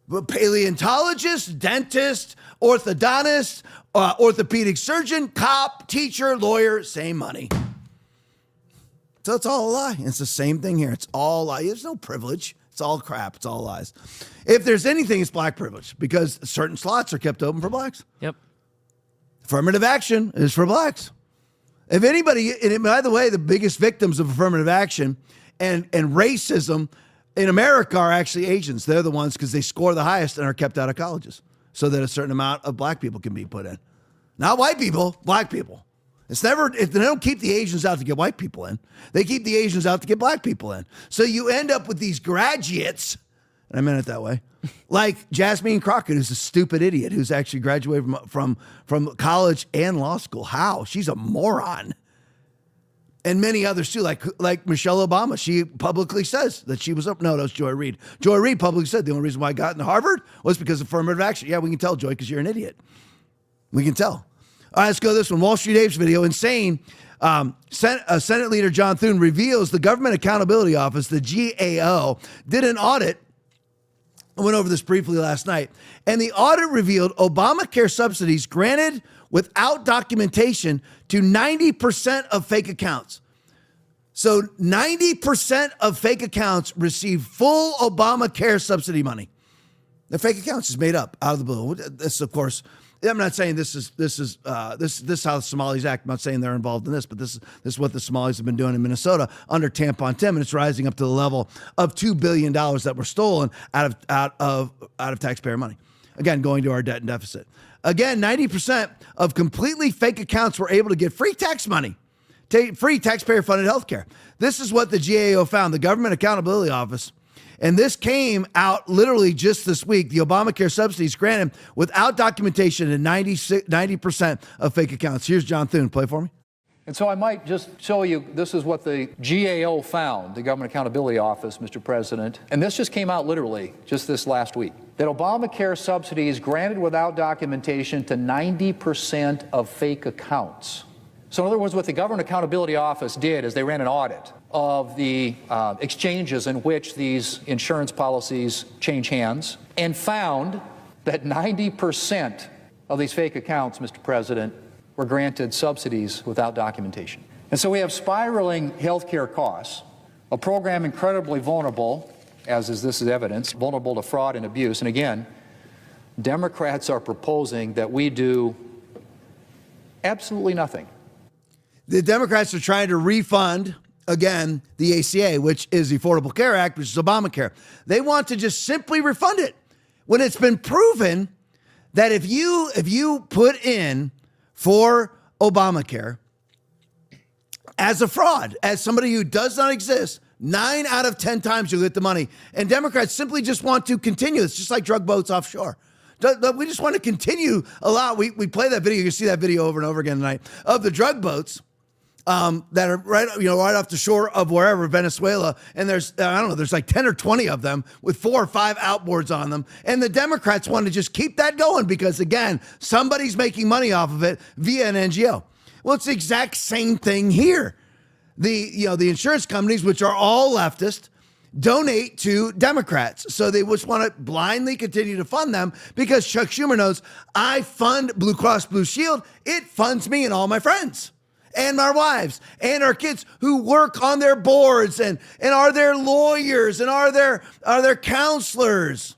But paleontologist, dentist, orthodontist, orthopedic surgeon, cop, teacher, lawyer, same money. So it's all a lie. It's the same thing here. It's all a lie. There's no privilege. It's all crap. It's all lies. If there's anything, it's black privilege, because certain slots are kept open for blacks. Yep. Affirmative action is for blacks. If anybody, and by the way, the biggest victims of affirmative action and racism in America are actually Asians. They're the ones, because they score the highest and are kept out of colleges so that a certain amount of black people can be put in. Not white people, black people. It's never, if they don't keep the Asians out to get white people in, they keep the Asians out to get black people in. So you end up with these graduates, and I meant it that way, like Jasmine Crockett, who's a stupid idiot who's actually graduated from college and law school. How? She's a moron. And many others too, like Michelle Obama. She publicly says that she was up. No, that was Joy Reid. Joy Reid publicly said the only reason why I got into Harvard was because of affirmative action. Yeah, we can tell, Joy, because you're an idiot. We can tell. All right, let's go to this one. Wall Street Apes video. Insane. Senate Leader John Thune reveals the Government Accountability Office, the GAO, did an audit. I went over this briefly last night. And the audit revealed Obamacare subsidies granted without documentation to 90% of fake accounts. So 90% of fake accounts receive full Obamacare subsidy money. The fake accounts is made up out of the blue. This, of course, I'm not saying this is how the Somalis act. I'm not saying they're involved in this, but this is what the Somalis have been doing in Minnesota under Tampon Tim, and it's rising up to the level of $2 billion that were stolen out of taxpayer money. Again, going to our debt and deficit. Again, 90% of completely fake accounts were able to get free tax money, free taxpayer-funded health care. This is what the GAO found, the Government Accountability Office. And this came out literally just this week. The Obamacare subsidies granted without documentation in 90% of fake accounts. Here's John Thune. Play for me. And so I might just show you, this is what the GAO found, the Government Accountability Office, Mr. President. And this just came out literally just this last week. That Obamacare subsidies granted without documentation to 90% of fake accounts. So in other words, what the Government Accountability Office did is they ran an audit of the exchanges in which these insurance policies change hands and found that 90% of these fake accounts, Mr. President, were granted subsidies without documentation. And so we have spiraling healthcare costs, a program incredibly vulnerable, as is this evidence, vulnerable to fraud and abuse. And again, Democrats are proposing that we do absolutely nothing. The Democrats are trying to refund, again, the ACA, which is the Affordable Care Act, which is Obamacare. They want to just simply refund it when it's been proven that if you put in for Obamacare as a fraud, as somebody who does not exist, 9 out of 10 times you'll get the money. And Democrats simply just want to continue. It's just like drug boats offshore. We just want to continue a lot. We play that video. You see that video over and over again tonight of the drug boats that are right off the shore of wherever, Venezuela. And there's like 10 or 20 of them with 4 or 5 outboards on them. And the Democrats want to just keep that going because, again, somebody's making money off of it via an NGO. Well, it's the exact same thing here. The insurance companies, which are all leftist, donate to Democrats. So they just want to blindly continue to fund them because Chuck Schumer knows I fund Blue Cross Blue Shield. It funds me and all my friends and our wives and our kids who work on their boards and are their lawyers and are their counselors,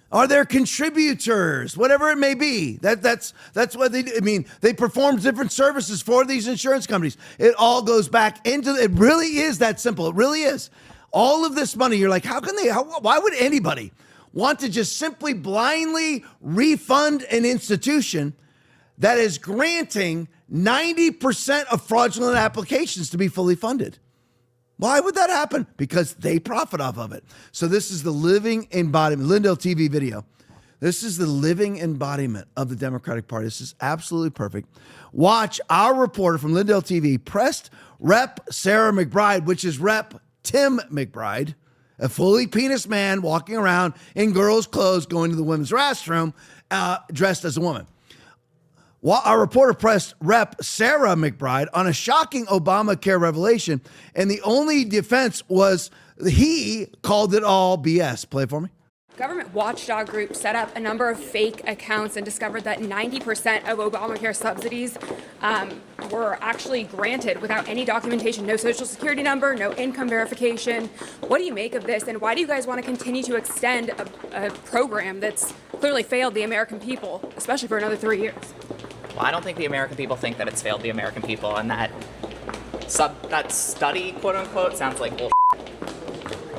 are their contributors, whatever it may be. That's what they do. I mean, they perform different services for these insurance companies. It all goes back into, it really is that simple. It really is. All of this money, you're like, why would anybody want to just simply blindly refund an institution that is granting 90% of fraudulent applications to be fully funded? Why would that happen? Because they profit off of it. So this is the living embodiment, Lindell TV video. This is the living embodiment of the Democratic Party. This is absolutely perfect. Watch our reporter from Lindell TV, pressed Rep. Sarah McBride, which is Rep. Tim McBride, a fully penis man walking around in girls' clothes going to the women's restroom, dressed as a woman. Our reporter pressed Rep. Sarah McBride on a shocking Obamacare revelation, and the only defense was he called it all BS. Play for me. Government watchdog group set up a number of fake accounts and discovered that 90% of Obamacare subsidies were actually granted without any documentation, no social security number, no income verification. What do you make of this, and why do you guys want to continue to extend a program that's clearly failed the American people, especially for another 3 years? Well, I don't think the American people think that it's failed the American people, and that study, quote unquote, sounds like bullshit.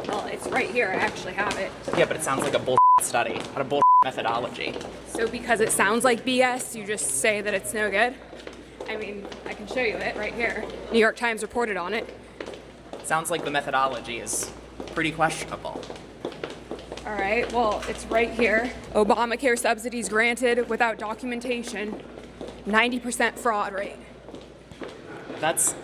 Well, it's right here. I actually have it. Yeah, but it sounds like a bullshit study, not a bullshit methodology. So because it sounds like BS, you just say that it's no good? I mean, I can show you it right here. New York Times reported on it. Sounds like the methodology is pretty questionable. All right, well, it's right here. Obamacare subsidies granted without documentation, 90% fraud rate. That's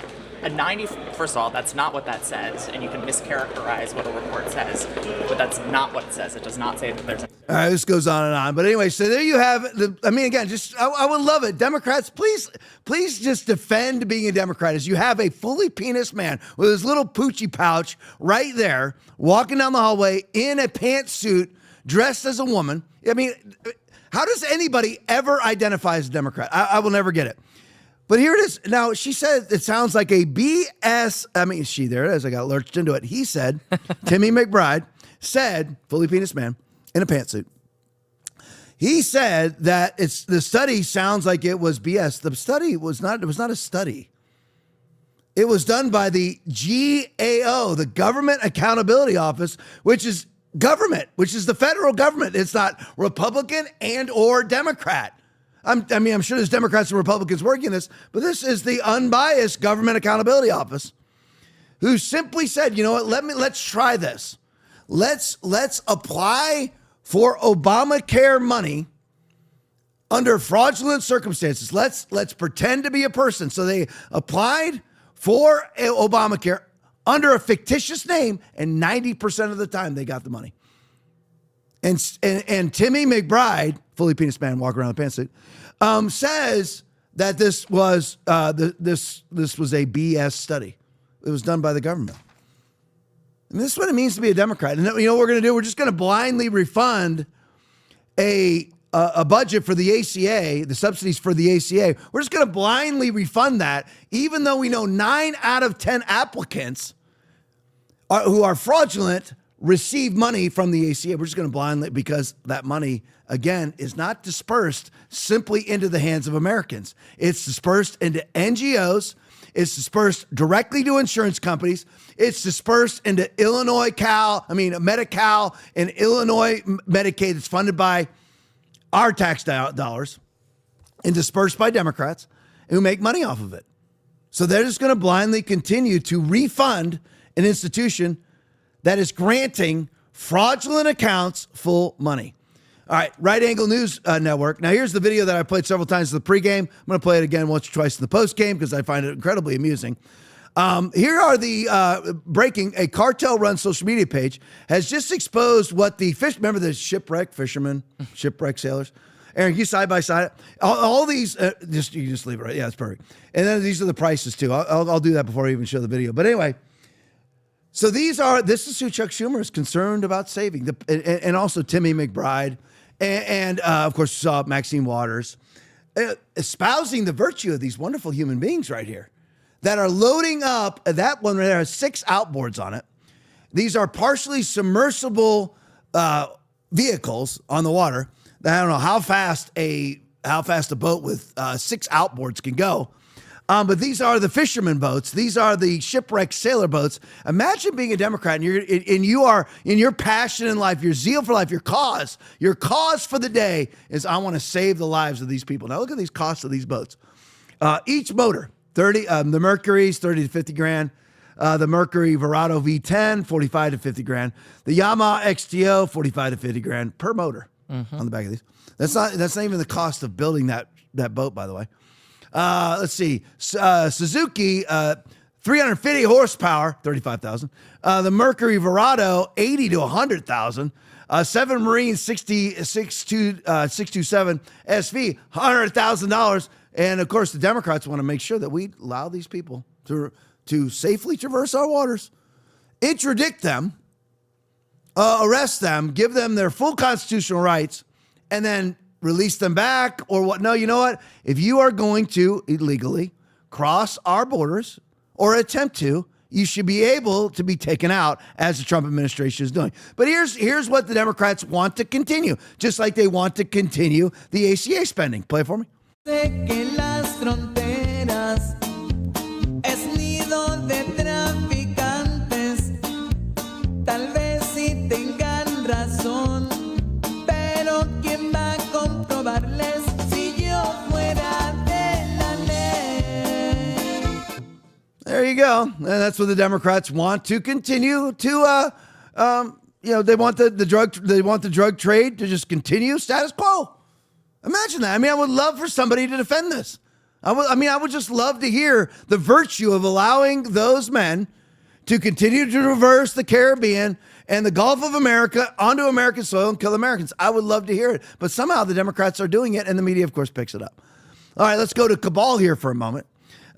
First of all, that's not what that says, and you can mischaracterize what a report says, but that's not what it says. It does not say that there's All right, this goes on and on. But anyway, so there you have again, I would love it. Democrats, please just defend being a Democrat as you have a fully penis man with his little poochie pouch right there, walking down the hallway in a pantsuit, dressed as a woman. I mean, how does anybody ever identify as a Democrat? I will never get it. But here it is. Now, she said it sounds like a BS. There it is. I got lurched into it. He said, Timmy McBride said, fully penis man in a pantsuit. He said that the study sounds like it was BS. The study was not, it was not a study. It was done by the GAO, the Government Accountability Office, which is government, which is the federal government. It's not Republican and or Democrat. I'm sure there's Democrats and Republicans working this, but this is the unbiased Government Accountability Office who simply said, you know what, let's try this. Let's apply for Obamacare money under fraudulent circumstances. Let's pretend to be a person. So they applied for Obamacare under a fictitious name, and 90% of the time they got the money. And Timmy McBride, fully penis man, walking around in a pantsuit, says that this was this was a BS study. It was done by the government. And this is what it means to be a Democrat. And you know what we're going to do? We're just going to blindly refund a budget for the ACA, the subsidies for the ACA. We're just going to blindly refund that, even though we know 9 out of 10 applicants who are fraudulent receive money from the ACA. We're just going to blindly, because that money, again, is not dispersed simply into the hands of Americans. It's dispersed into NGOs. It's dispersed directly to insurance companies. It's dispersed into Medi-Cal and Illinois Medicaid. It's funded by our tax dollars and dispersed by Democrats who make money off of it. So they're just going to blindly continue to refund an institution that is granting fraudulent accounts full money. All right, Right Angle News Network. Now, here's the video that I played several times in the pregame. I'm going to play it again once or twice in the postgame because I find it incredibly amusing. Here are the breaking. A cartel-run social media page has just exposed what the remember the shipwreck fishermen, shipwreck sailors? Aaron, you side by side. All these, you just leave it right. Yeah, that's perfect. And then these are the prices too. I'll do that before I even show the video. But anyway, so this is who Chuck Schumer is concerned about saving, and also Timmy McBride, and of course Maxine Waters, espousing the virtue of these wonderful human beings right here that are loading up. That one right there has 6 outboards on it. These are partially submersible vehicles on the water. I don't know how fast a boat with 6 outboards can go. But these are the fisherman boats. These are the shipwrecked sailor boats. Imagine being a Democrat and you are in your passion in life, your zeal for life, your cause for the day is I want to save the lives of these people. Now look at these costs of these boats. Each motor, the Mercury's 30 to 50 grand. The Mercury Verado V10, 45 to 50 grand. The Yamaha XTO, 45 to 50 grand per motor on the back of these. That's not even the cost of building that boat, by the way. Let's see. Suzuki, 350 horsepower, 35,000. The Mercury Verado, 80 to 100,000. 7 Marine 627 SV, $100,000. And of course, the Democrats want to make sure that we allow these people to safely traverse our waters, interdict them, arrest them, give them their full constitutional rights, and then release them back or what? No, you know what? If you are going to illegally cross our borders or attempt to, you should be able to be taken out as the Trump administration is doing. But here's what the Democrats want to continue, just like they want to continue the ACA spending. Play it for me. Sé que las fronteras es nido de traficantes. Tal vez sí tengan razón, pero ¿quién va a comprobarles si yo fuera de la ley? There you go. And that's what the Democrats want to continue to. They want the drug trade to just continue status quo. Imagine that. I mean, I would love for somebody to defend this. I would just love to hear the virtue of allowing those men to continue to traverse the Caribbean and the Gulf of America onto American soil and kill Americans. I would love to hear it. But somehow the Democrats are doing it, and the media, of course, picks it up. All right, let's go to Cabal here for a moment.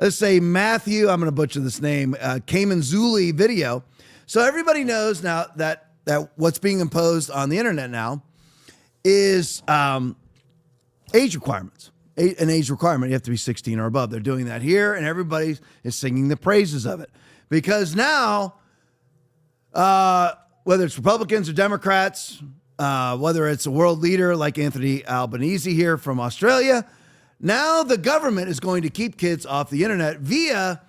Let's say Matthew, I'm going to butcher this name, Kamanzuli video. So everybody knows now that what's being imposed on the internet now is age requirements. An age requirement. You have to be 16 or above. They're doing that here, and everybody is singing the praises of it. Because now, whether it's Republicans or Democrats, whether it's a world leader like Anthony Albanese here from Australia, now the government is going to keep kids off the internet via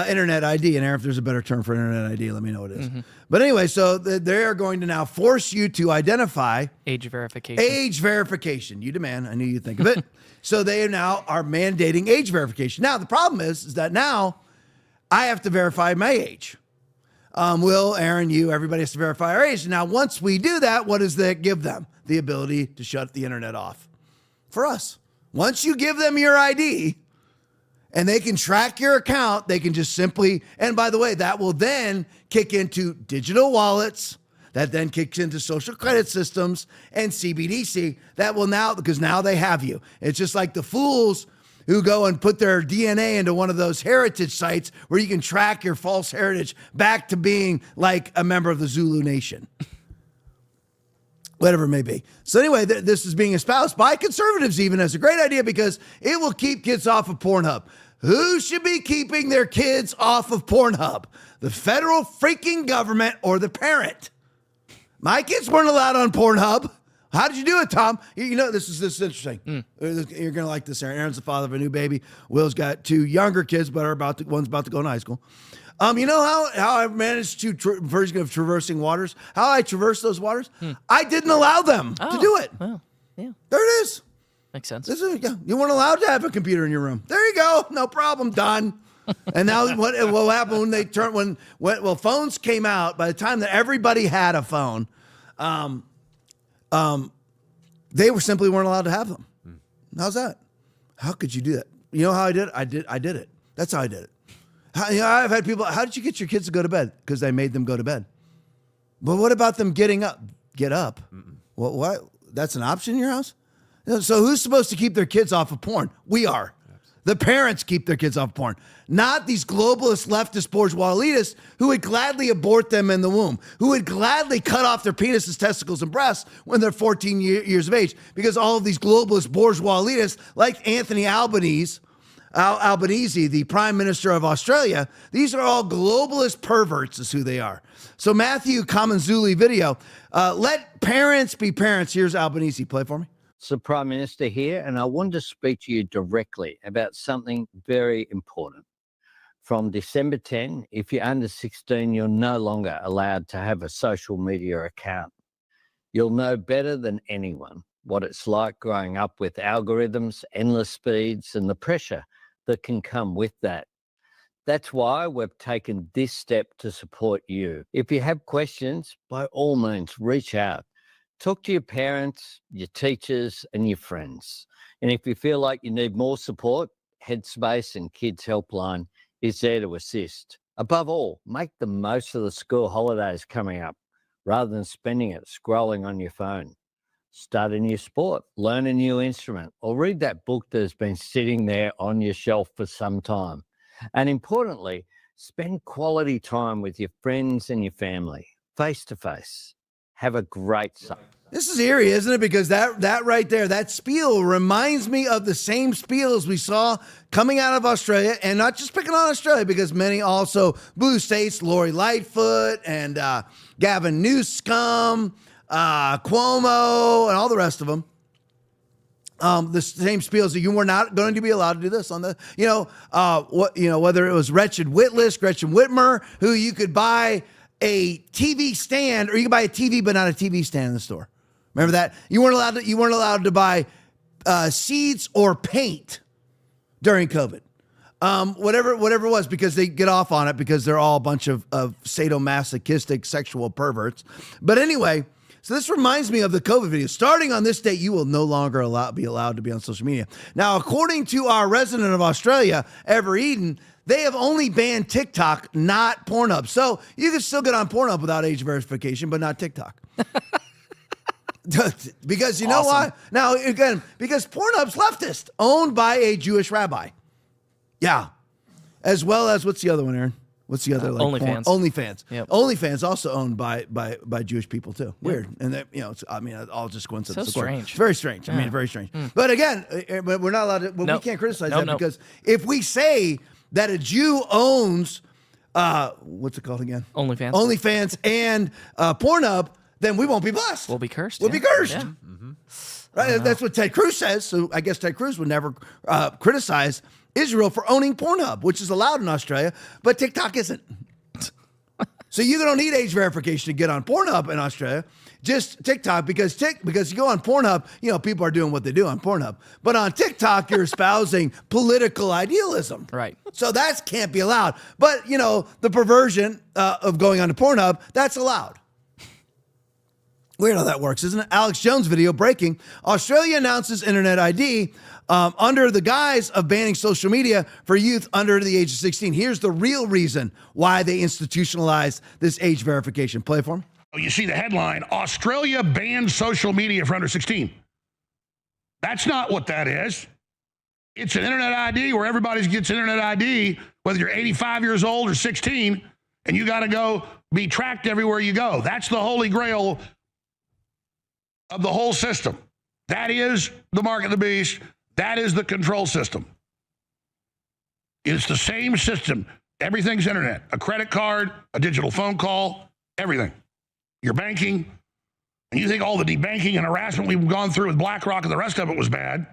internet ID. And Aaron, if there's a better term for internet ID, let me know what it is. Mm-hmm. But anyway, so they are going to now force you to identify age verification. Age verification. You demand. I knew you'd think of it. So they now are mandating age verification. Now, the problem is that now I have to verify my age. Will, Aaron, you, everybody has to verify our age. Now, once we do that, what does that give them? The ability to shut the internet off for us. Once you give them your ID and they can track your account, they can just simply, and by the way, that will then kick into digital wallets, that then kicks into social credit systems and CBDC. That will now, because now they have you. It's just like the fools who go and put their DNA into one of those heritage sites where you can track your false heritage back to being like a member of the Zulu Nation. Whatever it may be. So anyway, this is being espoused by conservatives even as a great idea because it will keep kids off of Pornhub. Who should be keeping their kids off of Pornhub? The federal freaking government or the parent? My kids weren't allowed on Pornhub. How did you do it, Tom? You know, this is interesting. You're going to like this, Aaron. Aaron's the father of a new baby. Will's got two younger kids, but one's about to go in high school. You know how I managed to, version of traversing waters, how I traversed those waters? I didn't allow them to do it. Well, yeah. There it is. Makes sense. You weren't allowed to have a computer in your room. There you go. No problem. Done. And now what will happen when they turn, when phones came out, by the time that everybody had a phone, they simply weren't allowed to have them. How's that? How could you do that? You know how I did it? I did it. That's how I did it. I've had people, how did you get your kids to go to bed? Because they made them go to bed. But what about them getting up? Get up? What? That's an option in your house? So who's supposed to keep their kids off of porn? We are. The parents keep their kids off porn, not these globalist, leftist, bourgeois elitists who would gladly abort them in the womb, who would gladly cut off their penises, testicles, and breasts when they're 14 years of age, because all of these globalist, bourgeois elitists, like Anthony Albanese, the Prime Minister of Australia, these are all globalist perverts is who they are. So Matthew Kamanzuli video, let parents be parents. Here's Albanese. Play for me. It's the Prime Minister here, and I wanted to speak to you directly about something very important. From December 10, if you're under 16, you're no longer allowed to have a social media account. You'll know better than anyone what it's like growing up with algorithms, endless speeds, and the pressure that can come with that. That's why we've taken this step to support you. If you have questions, by all means, reach out. Talk to your parents, your teachers, and your friends. And if you feel like you need more support, Headspace and Kids Helpline is there to assist. Above all, make the most of the school holidays coming up rather than spending it scrolling on your phone. Start a new sport, learn a new instrument, or read that book that has been sitting there on your shelf for some time. And importantly, spend quality time with your friends and your family, face to face. Have a great summer. This is eerie, isn't it? Because that right there, that spiel reminds me of the same spiels we saw coming out of Australia, and not just picking on Australia, because many also blue states, Lori Lightfoot and Gavin Newsom, Cuomo, and all the rest of them. The same spiels that you were not going to be allowed to do this on the, whether it was Gretchen Whitmer, who you could buy a TV stand, or you could buy a TV, but not a TV stand in the store. Remember that? You weren't allowed to buy seeds or paint during COVID. whatever it was, because they get off on it because they're all a bunch of sadomasochistic sexual perverts. But anyway, so this reminds me of the COVID video. Starting on this date, you will no longer be allowed to be on social media. Now, according to our resident of Australia, Ever Eden, they have only banned TikTok, not Pornhub. So you can still get on Pornhub without age verification, but not TikTok. Because you know why? Now, again, because Pornhub's leftist, owned by a Jewish rabbi. Yeah. As well as, what's the other one, Aaron? What's the other? OnlyFans. OnlyFans. Yep. OnlyFans also owned by Jewish people too. Weird. And that, it's, all just coincidence. So strange. It's very strange. I mean, very strange. But again, we're not allowed to, we can't criticize that because if we say that a Jew owns, what's it called again? OnlyFans. OnlyFans and Pornhub, then we won't be blessed. We'll be cursed. We'll be cursed. Yeah. Right? That's what Ted Cruz says. So I guess Ted Cruz would never criticize Israel for owning Pornhub, which is allowed in Australia, but TikTok isn't. So you don't need age verification to get on Pornhub in Australia, just TikTok, because you go on Pornhub, people are doing what they do on Pornhub. But on TikTok, you're espousing political idealism. Right. So that can't be allowed. But, the perversion of going on to Pornhub, that's allowed. Weird how that works, isn't it? Alex Jones video breaking. Australia announces internet ID under the guise of banning social media for youth under the age of 16. Here's the real reason why they institutionalized this age verification. Play for them. You see the headline, Australia bans social media for under 16. That's not what that is. It's an internet ID where everybody gets internet ID, whether you're 85 years old or 16, and you got to go be tracked everywhere you go. That's the holy grail of the whole system. That is the mark of the beast. That is the control system. It's the same system. Everything's internet. A credit card, a digital phone call, everything. Your banking. And you think all the debanking and harassment we've gone through with BlackRock and the rest of it was bad.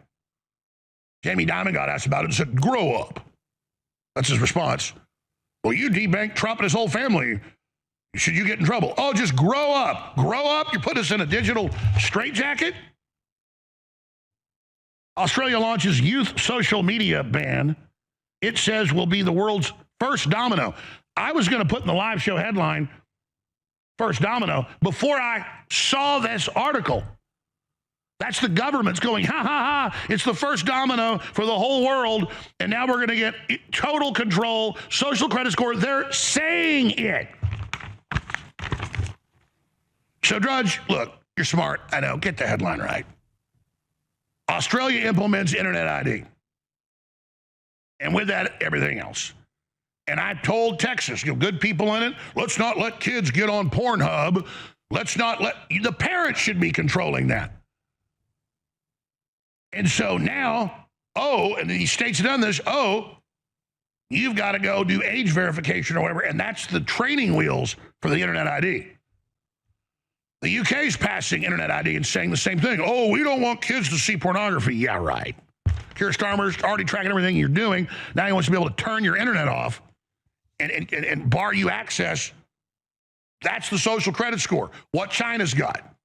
Jamie Dimon got asked about it and said, grow up. That's his response. Well, you debanked Trump and his whole family. Should you get in trouble? Oh, just grow up. Grow up? You put us in a digital straitjacket? Australia launches youth social media ban. It says will be the world's first domino. I was going to put in the live show headline, first domino, before I saw this article. That's the government's going, ha, ha, ha. It's the first domino for the whole world. And now we're going to get total control, social credit score. They're saying it. So, Drudge, look, you're smart. I know. Get the headline right. Australia implements internet ID. And with that, everything else. And I told Texas, good people in it, let's not let kids get on Pornhub. Let's not let, the parents should be controlling that. And so now, and these states have done this, you've got to go do age verification or whatever. And that's the training wheels for the internet ID. The UK's passing internet ID and saying the same thing. Oh, we don't want kids to see pornography. Yeah, right. Keir Starmer's already tracking everything you're doing. Now he wants to be able to turn your internet off and bar you access. That's the social credit score, what China's got.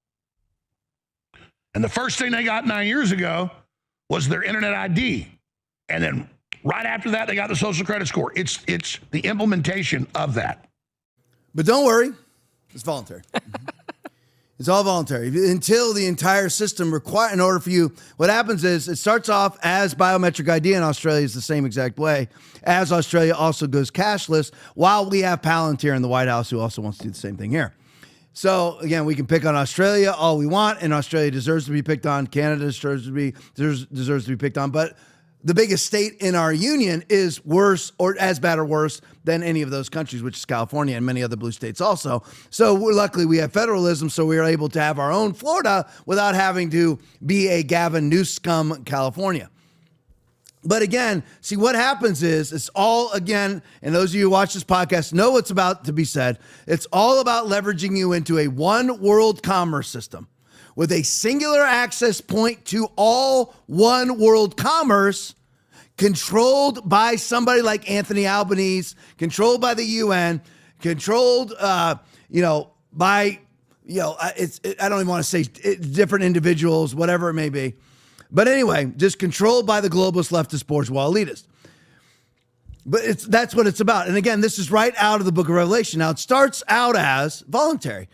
And the first thing they got 9 years ago was their internet ID. And then right after that, they got the social credit score. It's the implementation of that. But don't worry, it's voluntary. It's all voluntary until the entire system in order for you. What happens is it starts off as biometric ID in Australia is the same exact way as Australia also goes cashless, while we have Palantir in the White House who also wants to do the same thing here. So again, we can pick on Australia all we want, and Australia deserves to be picked on. Canada deserves to be picked on, but the biggest state in our union is worse or as bad or worse than any of those countries, which is California and many other blue states also. So luckily we have federalism, so we are able to have our own Florida without having to be a Gavin Newsom California. But again, see what happens is it's all, again, and those of you who watch this podcast know what's about to be said. It's all about leveraging you into a one world commerce system with a singular access point to all one world commerce, controlled by somebody like Anthony Albanese, controlled by the UN, controlled, by, I don't even want to say different individuals, whatever it may be. But anyway, just controlled by the globalist leftist bourgeois elitist. But that's what it's about. And again, this is right out of the book of Revelation. Now, it starts out as voluntary.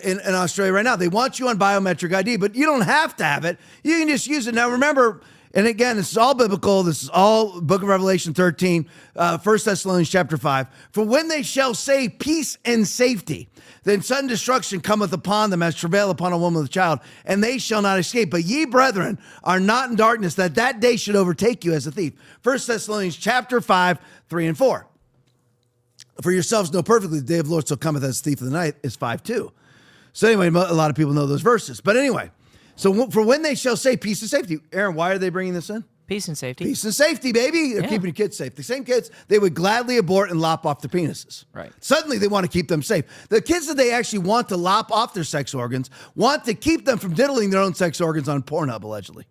In Australia right now, they want you on biometric ID, but you don't have to have it. You can just use it. Now, remember, and again, this is all biblical. This is all book of Revelation 13, 1 Thessalonians chapter 5. For when they shall say peace and safety, then sudden destruction cometh upon them as travail upon a woman with a child, and they shall not escape. But ye, brethren, are not in darkness, that day should overtake you as a thief. 1 Thessalonians chapter 5, 3 and 4. For yourselves know perfectly the day of the Lord so cometh as a thief in the night is 5:2. So anyway, a lot of people know those verses. But anyway, so for when they shall say peace and safety. Aaron, why are they bringing this in? Peace and safety. Peace and safety, baby. They're keeping kids safe. The same kids, they would gladly abort and lop off their penises. Right. Suddenly, they want to keep them safe. The kids that they actually want to lop off their sex organs want to keep them from diddling their own sex organs on Pornhub, allegedly.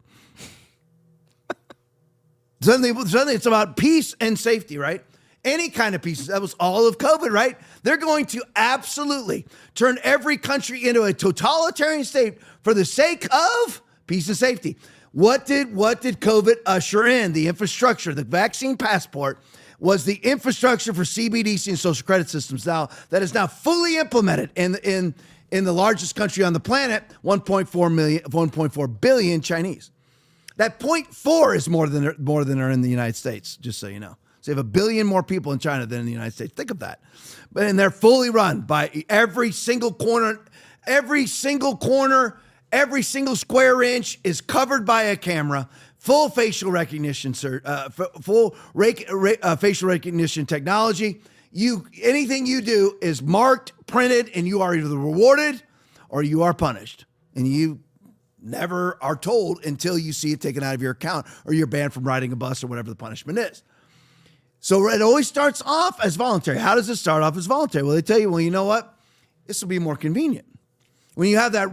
Suddenly, it's about peace and safety, right? Any kind of peace. That was all of COVID, right? They're going to absolutely turn every country into a totalitarian state for the sake of peace and safety. What did COVID usher in? The infrastructure, the vaccine passport was the infrastructure for CBDC and social credit systems now that is now fully implemented in the largest country on the planet, 1.4 billion Chinese. That 0.4 is more than are in the United States, just so you know. So you have 1 billion more people in China than in the United States. Think of that. And they're fully run by every single corner, every single square inch is covered by a camera, full facial recognition, facial recognition technology. Anything you do is marked, printed, and you are either rewarded or you are punished. And you never are told until you see it taken out of your account or you're banned from riding a bus or whatever the punishment is. So it always starts off as voluntary. How does it start off as voluntary? Well, they tell you, well, you know what? This will be more convenient. When you have that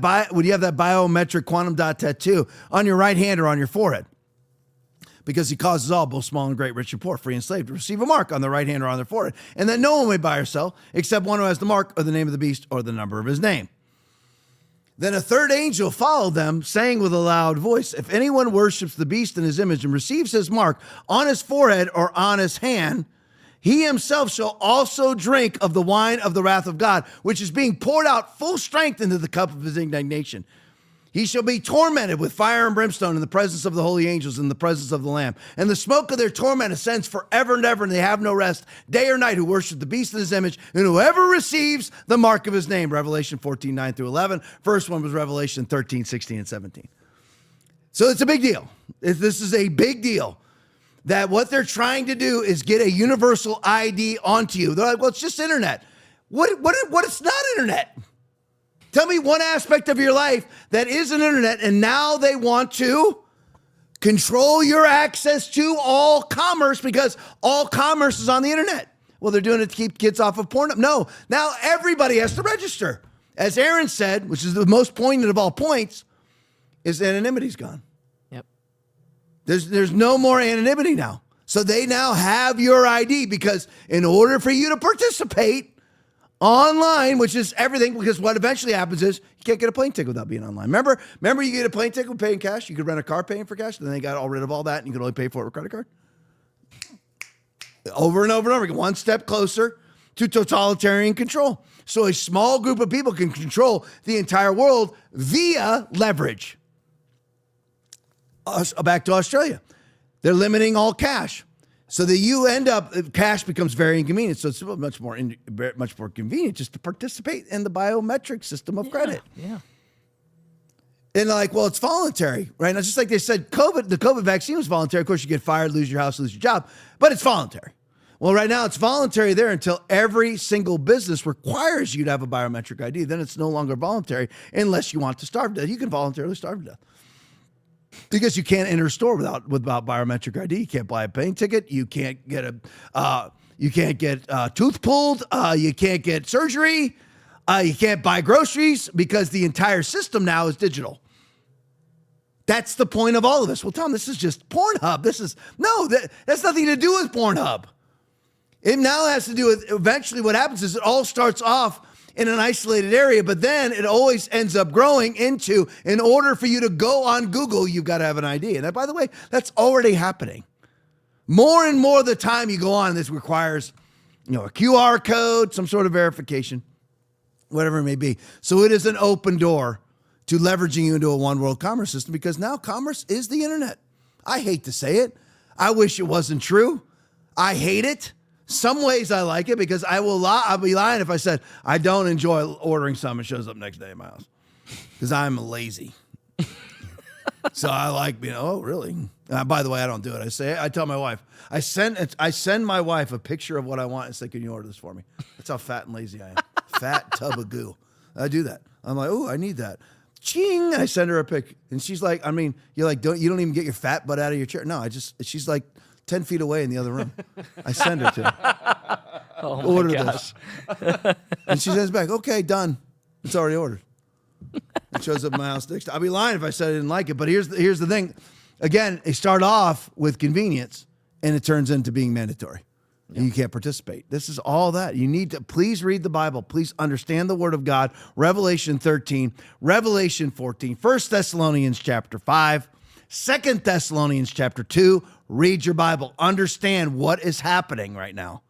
biometric quantum dot tattoo on your right hand or on your forehead, because he causes all, both small and great, rich and poor, free and slave, to receive a mark on their right hand or on their forehead, and that no one may buy or sell except one who has the mark or the name of the beast or the number of his name. Then a third angel followed them, saying with a loud voice, if anyone worships the beast in his image and receives his mark on his forehead or on his hand, he himself shall also drink of the wine of the wrath of God, which is being poured out full strength into the cup of his indignation. He shall be tormented with fire and brimstone in the presence of the holy angels and in the presence of the Lamb. And the smoke of their torment ascends forever and ever, and they have no rest, day or night, who worship the beast in his image, and whoever receives the mark of his name. Revelation 14, 9 through 11. First one was Revelation 13, 16, and 17. So it's a big deal. This is a big deal. That what they're trying to do is get a universal ID onto you. They're like, well, it's just internet. What it's not internet? Tell me one aspect of your life that isn't internet, and now they want to control your access to all commerce because all commerce is on the internet. Well, they're doing it to keep kids off of porn. No, now everybody has to register. As Aaron said, which is the most poignant of all points, is anonymity's gone. Yep. There's no more anonymity now. So they now have your ID because in order for you to participate online, which is everything, because what eventually happens is you can't get a plane ticket without being online. Remember you get a plane ticket with paying cash? You could rent a car paying for cash, and then they got all rid of all that, and you could only pay for it with a credit card. Over and over and over again, one step closer to totalitarian control. So a small group of people can control the entire world via leverage. Back to Australia. They're limiting all cash. So that you end up, cash becomes very inconvenient. So it's much more convenient just to participate in the biometric system of credit. Yeah. And like, well, it's voluntary, right? Now, just like they said, the COVID vaccine was voluntary. Of course, you get fired, lose your house, lose your job, but it's voluntary. Well, right now it's voluntary there until every single business requires you to have a biometric ID. Then it's no longer voluntary unless you want to starve to death. You can voluntarily starve to death. Because you can't enter a store without biometric ID. You can't buy a plane ticket. You can't get tooth pulled. You can't get surgery. You can't buy groceries because the entire system now is digital. That's the point of all of this. Well, Tom, this is just Pornhub. That's nothing to do with Pornhub. It now has to do with eventually what happens is it all starts off in an isolated area, but then it always ends up growing into, in order for you to go on Google, you've got to have an ID. And that, by the way, that's already happening. More and more of the time you go on, this requires, a QR code, some sort of verification, whatever it may be. So it is an open door to leveraging you into a one world commerce system, because now commerce is the internet. I hate to say it. I wish it wasn't true. I hate it. Some ways I like it, because I'll be lying if I said I don't enjoy ordering something and shows up next day at my house, because I'm lazy. So I like, oh, really? By the way, I don't do it. I tell my wife, I send my wife a picture of what I want and say, can you order this for me? That's how fat and lazy I am. Fat tub of goo. I do that. I'm like, oh, I need that. Ching! I send her a pic, and she's like, you're like, you don't even get your fat butt out of your chair. No, she's like 10 feet away in the other room. I send her to her. Oh order my gosh. this. And she sends back, okay, done. It's already ordered. It shows up at my house next time. I'd be lying if I said I didn't like it. But here's the thing. Again, they start off with convenience, and it turns into being mandatory. And you can't participate. This is all that. You need to please read the Bible. Please understand the Word of God. Revelation 13, Revelation 14, 1 Thessalonians chapter 5, 2 Thessalonians chapter 2. Read your Bible. Understand what is happening right now.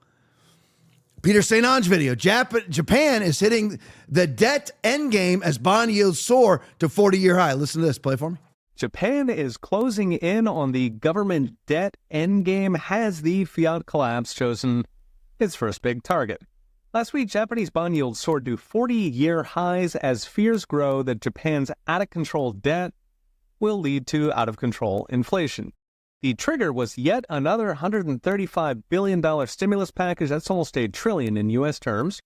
Peter St. Ange video. Japan is hitting the debt endgame as bond yields soar to 40-year high. Listen to this. Play for me. Japan is closing in on the government debt endgame. Has the fiat collapse chosen its first big target? Last week, Japanese bond yields soared to 40-year highs as fears grow that Japan's out-of-control debt will lead to out-of-control inflation. The trigger was yet another $135 billion stimulus package. That's almost $1 trillion in U.S. terms,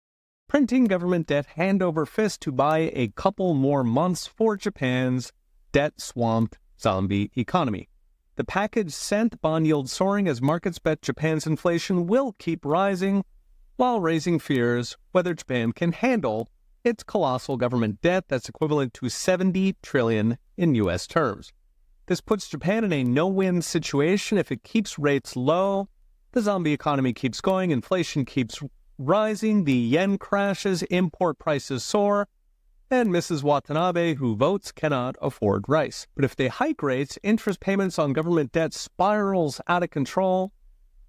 printing government debt hand over fist to buy a couple more months for Japan's debt-swamped zombie economy. The package sent bond yields soaring as markets bet Japan's inflation will keep rising, while raising fears whether Japan can handle its colossal government debt that's equivalent to $70 trillion in U.S. terms. This puts Japan in a no-win situation. If it keeps rates low, the zombie economy keeps going, inflation keeps rising, the yen crashes, import prices soar, and Mrs. Watanabe, who votes, cannot afford rice. But if they hike rates, interest payments on government debt spirals out of control,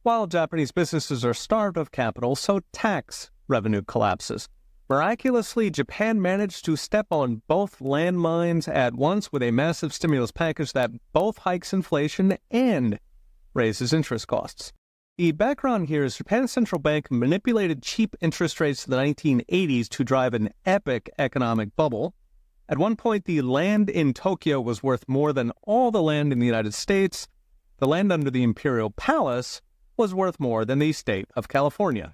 while Japanese businesses are starved of capital, so tax revenue collapses. Miraculously, Japan managed to step on both landmines at once with a massive stimulus package that both hikes inflation and raises interest costs. The background here is Japan's central bank manipulated cheap interest rates in the 1980s to drive an epic economic bubble. At one point, the land in Tokyo was worth more than all the land in the United States. The land under the Imperial Palace was worth more than the state of California.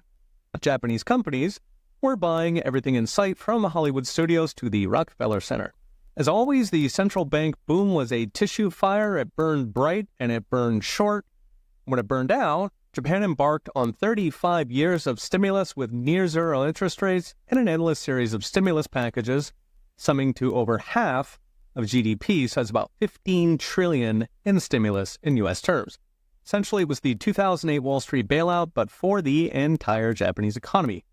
Japanese companies were buying everything in sight, from the Hollywood studios to the Rockefeller Center. As always, the central bank boom was a tissue fire. It burned bright and it burned short. When it burned out, Japan embarked on 35 years of stimulus with near-zero interest rates and an endless series of stimulus packages, summing to over half of GDP, so that's about $15 trillion in stimulus in U.S. terms. Essentially, it was the 2008 Wall Street bailout, but for the entire Japanese economy.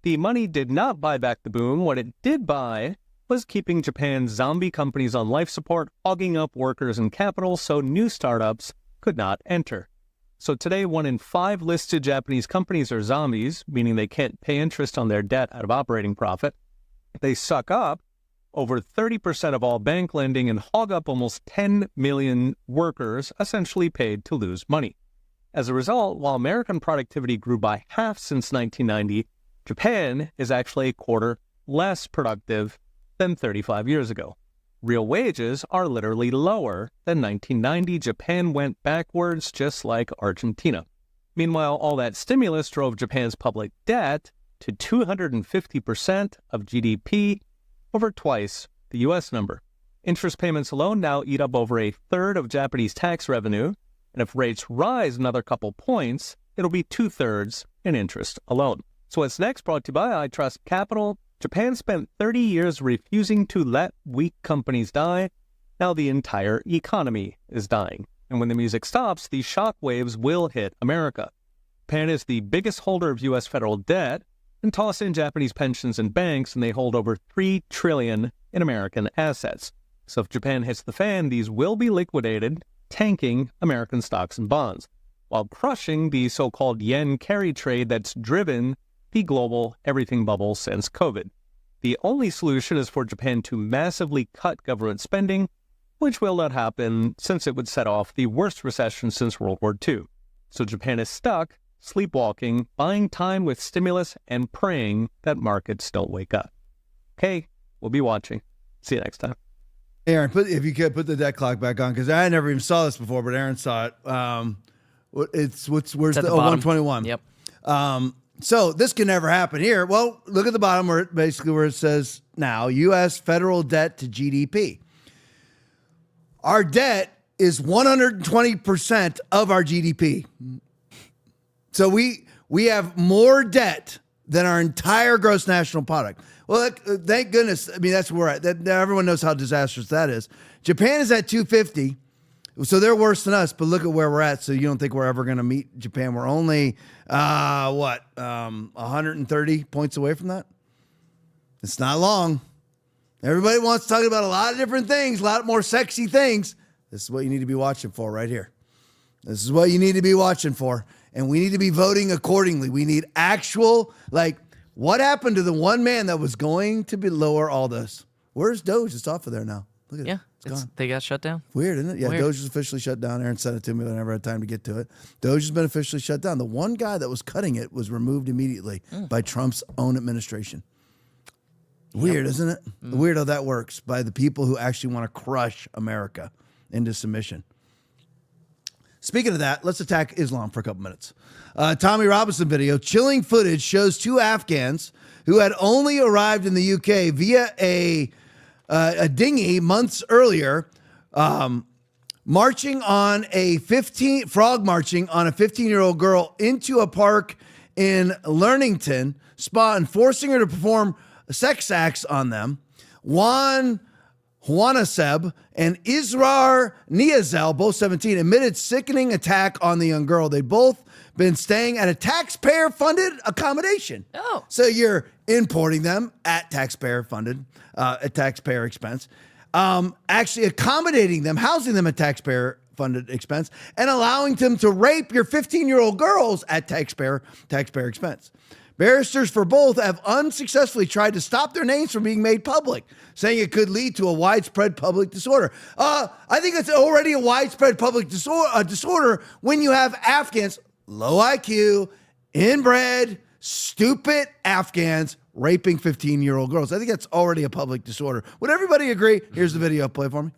The money did not buy back the boom. What it did buy was keeping Japan's zombie companies on life support, hogging up workers and capital so new startups could not enter. So today, 1 in 5 listed Japanese companies are zombies, meaning they can't pay interest on their debt out of operating profit. They suck up over 30% of all bank lending and hog up almost 10 million workers, essentially paid to lose money. As a result, while American productivity grew by half since 1990, Japan is actually a quarter less productive than 35 years ago. Real wages are literally lower than 1990. Japan went backwards just like Argentina. Meanwhile, all that stimulus drove Japan's public debt to 250% of GDP, over twice the U.S. number. Interest payments alone now eat up over a third of Japanese tax revenue, and if rates rise another couple points, it'll be 2/3 in interest alone. So what's next? Brought to you by I Trust Capital. Japan spent 30 years refusing to let weak companies die. Now the entire economy is dying. And when the music stops, the shock waves will hit America. Japan is the biggest holder of U.S. federal debt, and toss in Japanese pensions and banks, and they hold over $3 trillion in American assets. So if Japan hits the fan, these will be liquidated, tanking American stocks and bonds. while crushing the so-called yen carry trade that's driven the global everything bubble since COVID. The only solution is for Japan to massively cut government spending, which will not happen since it would set off the worst recession since World War II. So Japan is stuck, sleepwalking, buying time with stimulus, and praying that markets don't wake up. Okay, we'll be watching. See you next time. Aaron, if you could put the debt clock back on, because I never even saw this before, but Aaron saw it. Where's the 121? Yep. So this can never happen here. Well, look at the bottom where it says now U.S. federal debt to GDP. Our debt is 120% of our GDP. So we have more debt than our entire gross national product. Well, thank goodness. I mean, that's where we're at. Everyone knows how disastrous that is. Japan is at 250. So they're worse than us, but look at where we're at. So you don't think we're ever going to meet Japan? We're only, 130 points away from that? It's not long. Everybody wants to talk about a lot of different things, a lot more sexy things. This is what you need to be watching for right here. This is what you need to be watching for. And we need to be voting accordingly. We need actual, what happened to the one man that was going to be lower all this? Where's Doge? It's off of there now. Look at it. It's gone. They got shut down. Weird, isn't it? Yeah, Weird. Doge is officially shut down. Aaron sent it to me, but I never had time to get to it. Doge has been officially shut down. The one guy that was cutting it was removed immediately by Trump's own administration. Weird, isn't it? Weird how that works, by the people who actually want to crush America into submission. Speaking of that, let's attack Islam for a couple minutes. Tommy Robinson video, chilling footage shows two Afghans who had only arrived in the UK via a dinghy months earlier, marching on a 15-year-old girl into a park in Learnington Spa and forcing her to perform sex acts on them. Juan Huanaseb and Israr Niazel, both 17, admitted sickening attack on the young girl. They'd both been staying at a taxpayer-funded accommodation. Oh. So you're importing them at taxpayer-funded, at taxpayer expense, actually accommodating them, housing them at taxpayer-funded expense, and allowing them to rape your 15-year-old girls at taxpayer expense. Barristers for both have unsuccessfully tried to stop their names from being made public, saying it could lead to a widespread public disorder. I think it's already a widespread public disorder when you have Afghans, low IQ, inbred, stupid Afghans raping 15-year-old girls. I think that's already a public disorder. Would everybody agree? Here's the video. Play for me.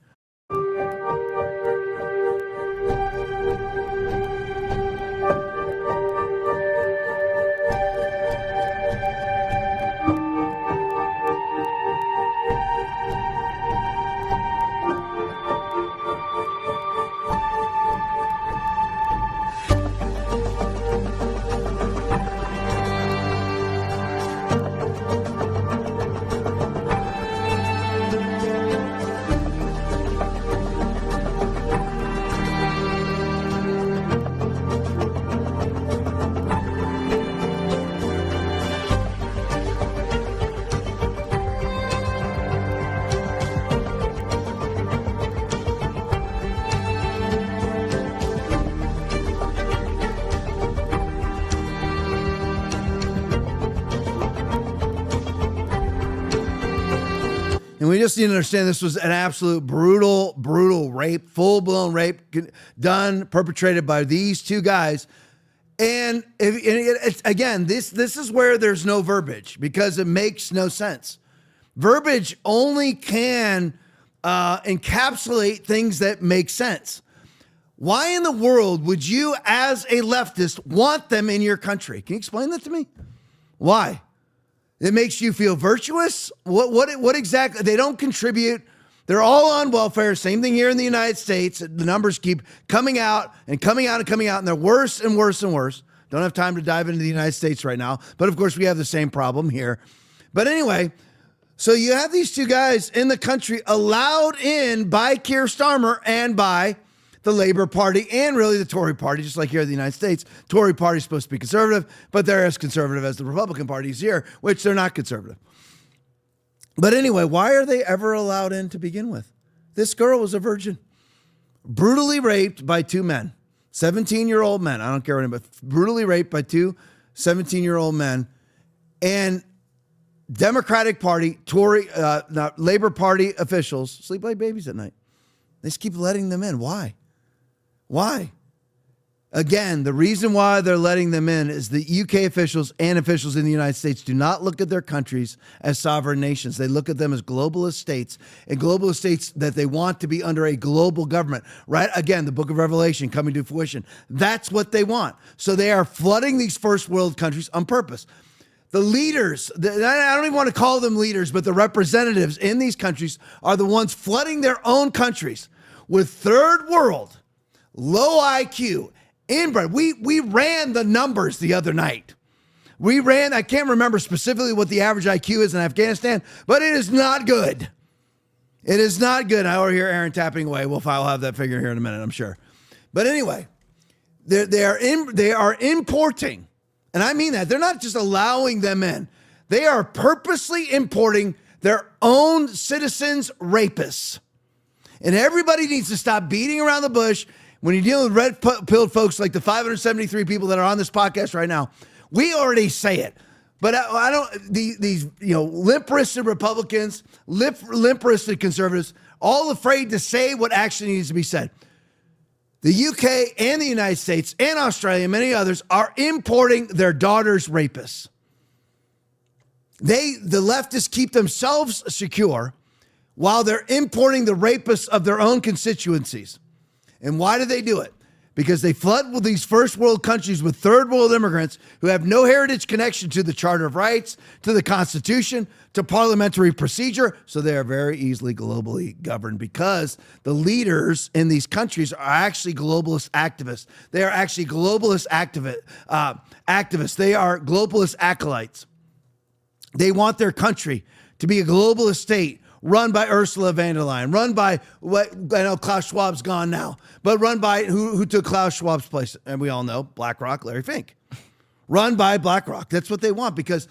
And we just need to understand this was an absolute brutal rape, full-blown rape done, perpetrated by these two guys. And again, this is where there's no verbiage because it makes no sense. Verbiage only can encapsulate things that make sense. Why in the world would you, as a leftist, want them in your country? Can you explain that to me? Why? It makes you feel virtuous? What exactly? They don't contribute. They're all on welfare. Same thing here in the United States. The numbers keep coming out and coming out and coming out, and they're worse and worse and worse. Don't have time to dive into the United States right now. But of course, we have the same problem here. But anyway, so you have these two guys in the country allowed in by Keir Starmer and by the Labor Party and really the Tory Party, just like here in the United States. Tory Party is supposed to be conservative, but they're as conservative as the Republican parties here, which they're not conservative. But anyway, why are they ever allowed in to begin with? This girl was a virgin, brutally raped by two men. 17-year-old men. I don't care what, but brutally raped by two 17-year-old men. And Democratic Party, Tory, Labor Party officials sleep like babies at night. They just keep letting them in. Why? Why? Again, the reason why they're letting them in is the UK officials and officials in the United States do not look at their countries as sovereign nations. They look at them as globalist states, and globalist states that they want to be under a global government, right? Again, the book of Revelation coming to fruition. That's what they want. So they are flooding these first world countries on purpose. The leaders, I don't even want to call them leaders, but the representatives in these countries are the ones flooding their own countries with third world, low IQ, inbred. We ran the numbers the other night. I can't remember specifically what the average IQ is in Afghanistan, but it is not good. It is not good. I hear Aaron tapping away. We'll have that figure here in a minute, I'm sure. But anyway, they are importing, and I mean that. They're not just allowing them in. They are purposely importing their own citizens' rapists. And everybody needs to stop beating around the bush. When you're dealing with red-pilled folks like the 573 people that are on this podcast right now, we already say it. But I don't, these limp-wristed Republicans, limp-wristed conservatives, all afraid to say what actually needs to be said. The UK and the United States and Australia and many others are importing their daughters' rapists. The leftists keep themselves secure while they're importing the rapists of their own constituencies. And why do they do it? Because they flood with these first world countries with third world immigrants who have no heritage connection to the Charter of Rights, to the Constitution, to parliamentary procedure. So they are very easily globally governed because the leaders in these countries are actually globalist activists. They are actually globalist activists. They are globalist acolytes. They want their country to be a globalist state run by Ursula von der Leyen, run by what I know Klaus Schwab's gone now, but run by who took Klaus Schwab's place, and we all know BlackRock, Larry Fink. Run by BlackRock. That's what they want because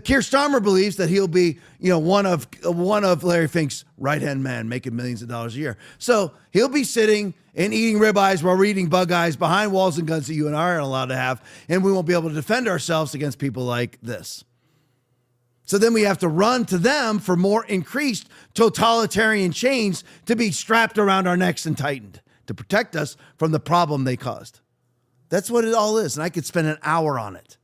Keir Starmer believes that he'll be, one of Larry Fink's right-hand men, making millions of dollars a year. So he'll be sitting and eating ribeyes while we're eating bug eyes behind walls and guns that you and I aren't allowed to have, and we won't be able to defend ourselves against people like this. So then we have to run to them for more increased totalitarian chains to be strapped around our necks and tightened to protect us from the problem they caused. That's what it all is, and I could spend an hour on it.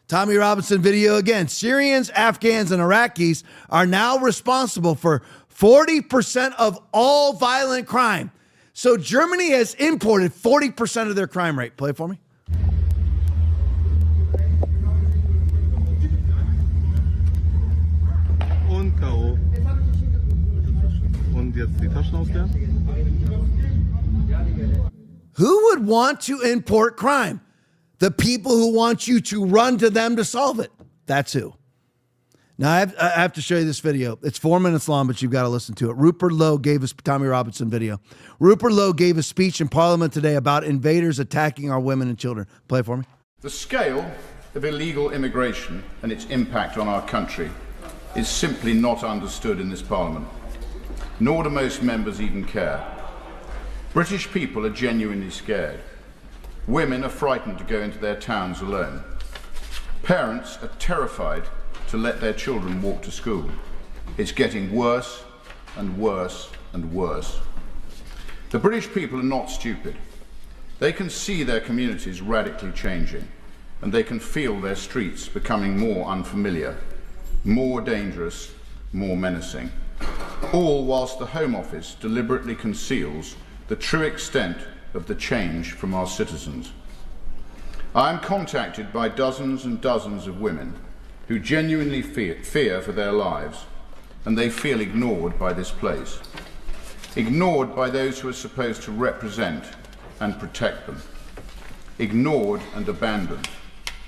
Tommy Robinson video again. Syrians, Afghans, and Iraqis are now responsible for 40% of all violent crime. So Germany has imported 40% of their crime rate. Play it for me. Who would want to import crime? The people who want you to run to them to solve it. That's who. Now, I have to show you this video. It's 4 minutes long, but you've got to listen to it. Rupert Lowe gave us Tommy Robinson video. Rupert Lowe gave a speech in Parliament today about invaders attacking our women and children. Play it for me. The scale of illegal immigration and its impact on our country is simply not understood in this Parliament, nor do most members even care. British people are genuinely scared. Women are frightened to go into their towns alone. Parents are terrified to let their children walk to school. It's getting worse and worse and worse. The British people are not stupid. They can see their communities radically changing, and they can feel their streets becoming more unfamiliar, more dangerous, more menacing. All whilst the Home Office deliberately conceals the true extent of the change from our citizens. I am contacted by dozens and dozens of women who genuinely fear for their lives, and they feel ignored by this place. Ignored by those who are supposed to represent and protect them. Ignored and abandoned.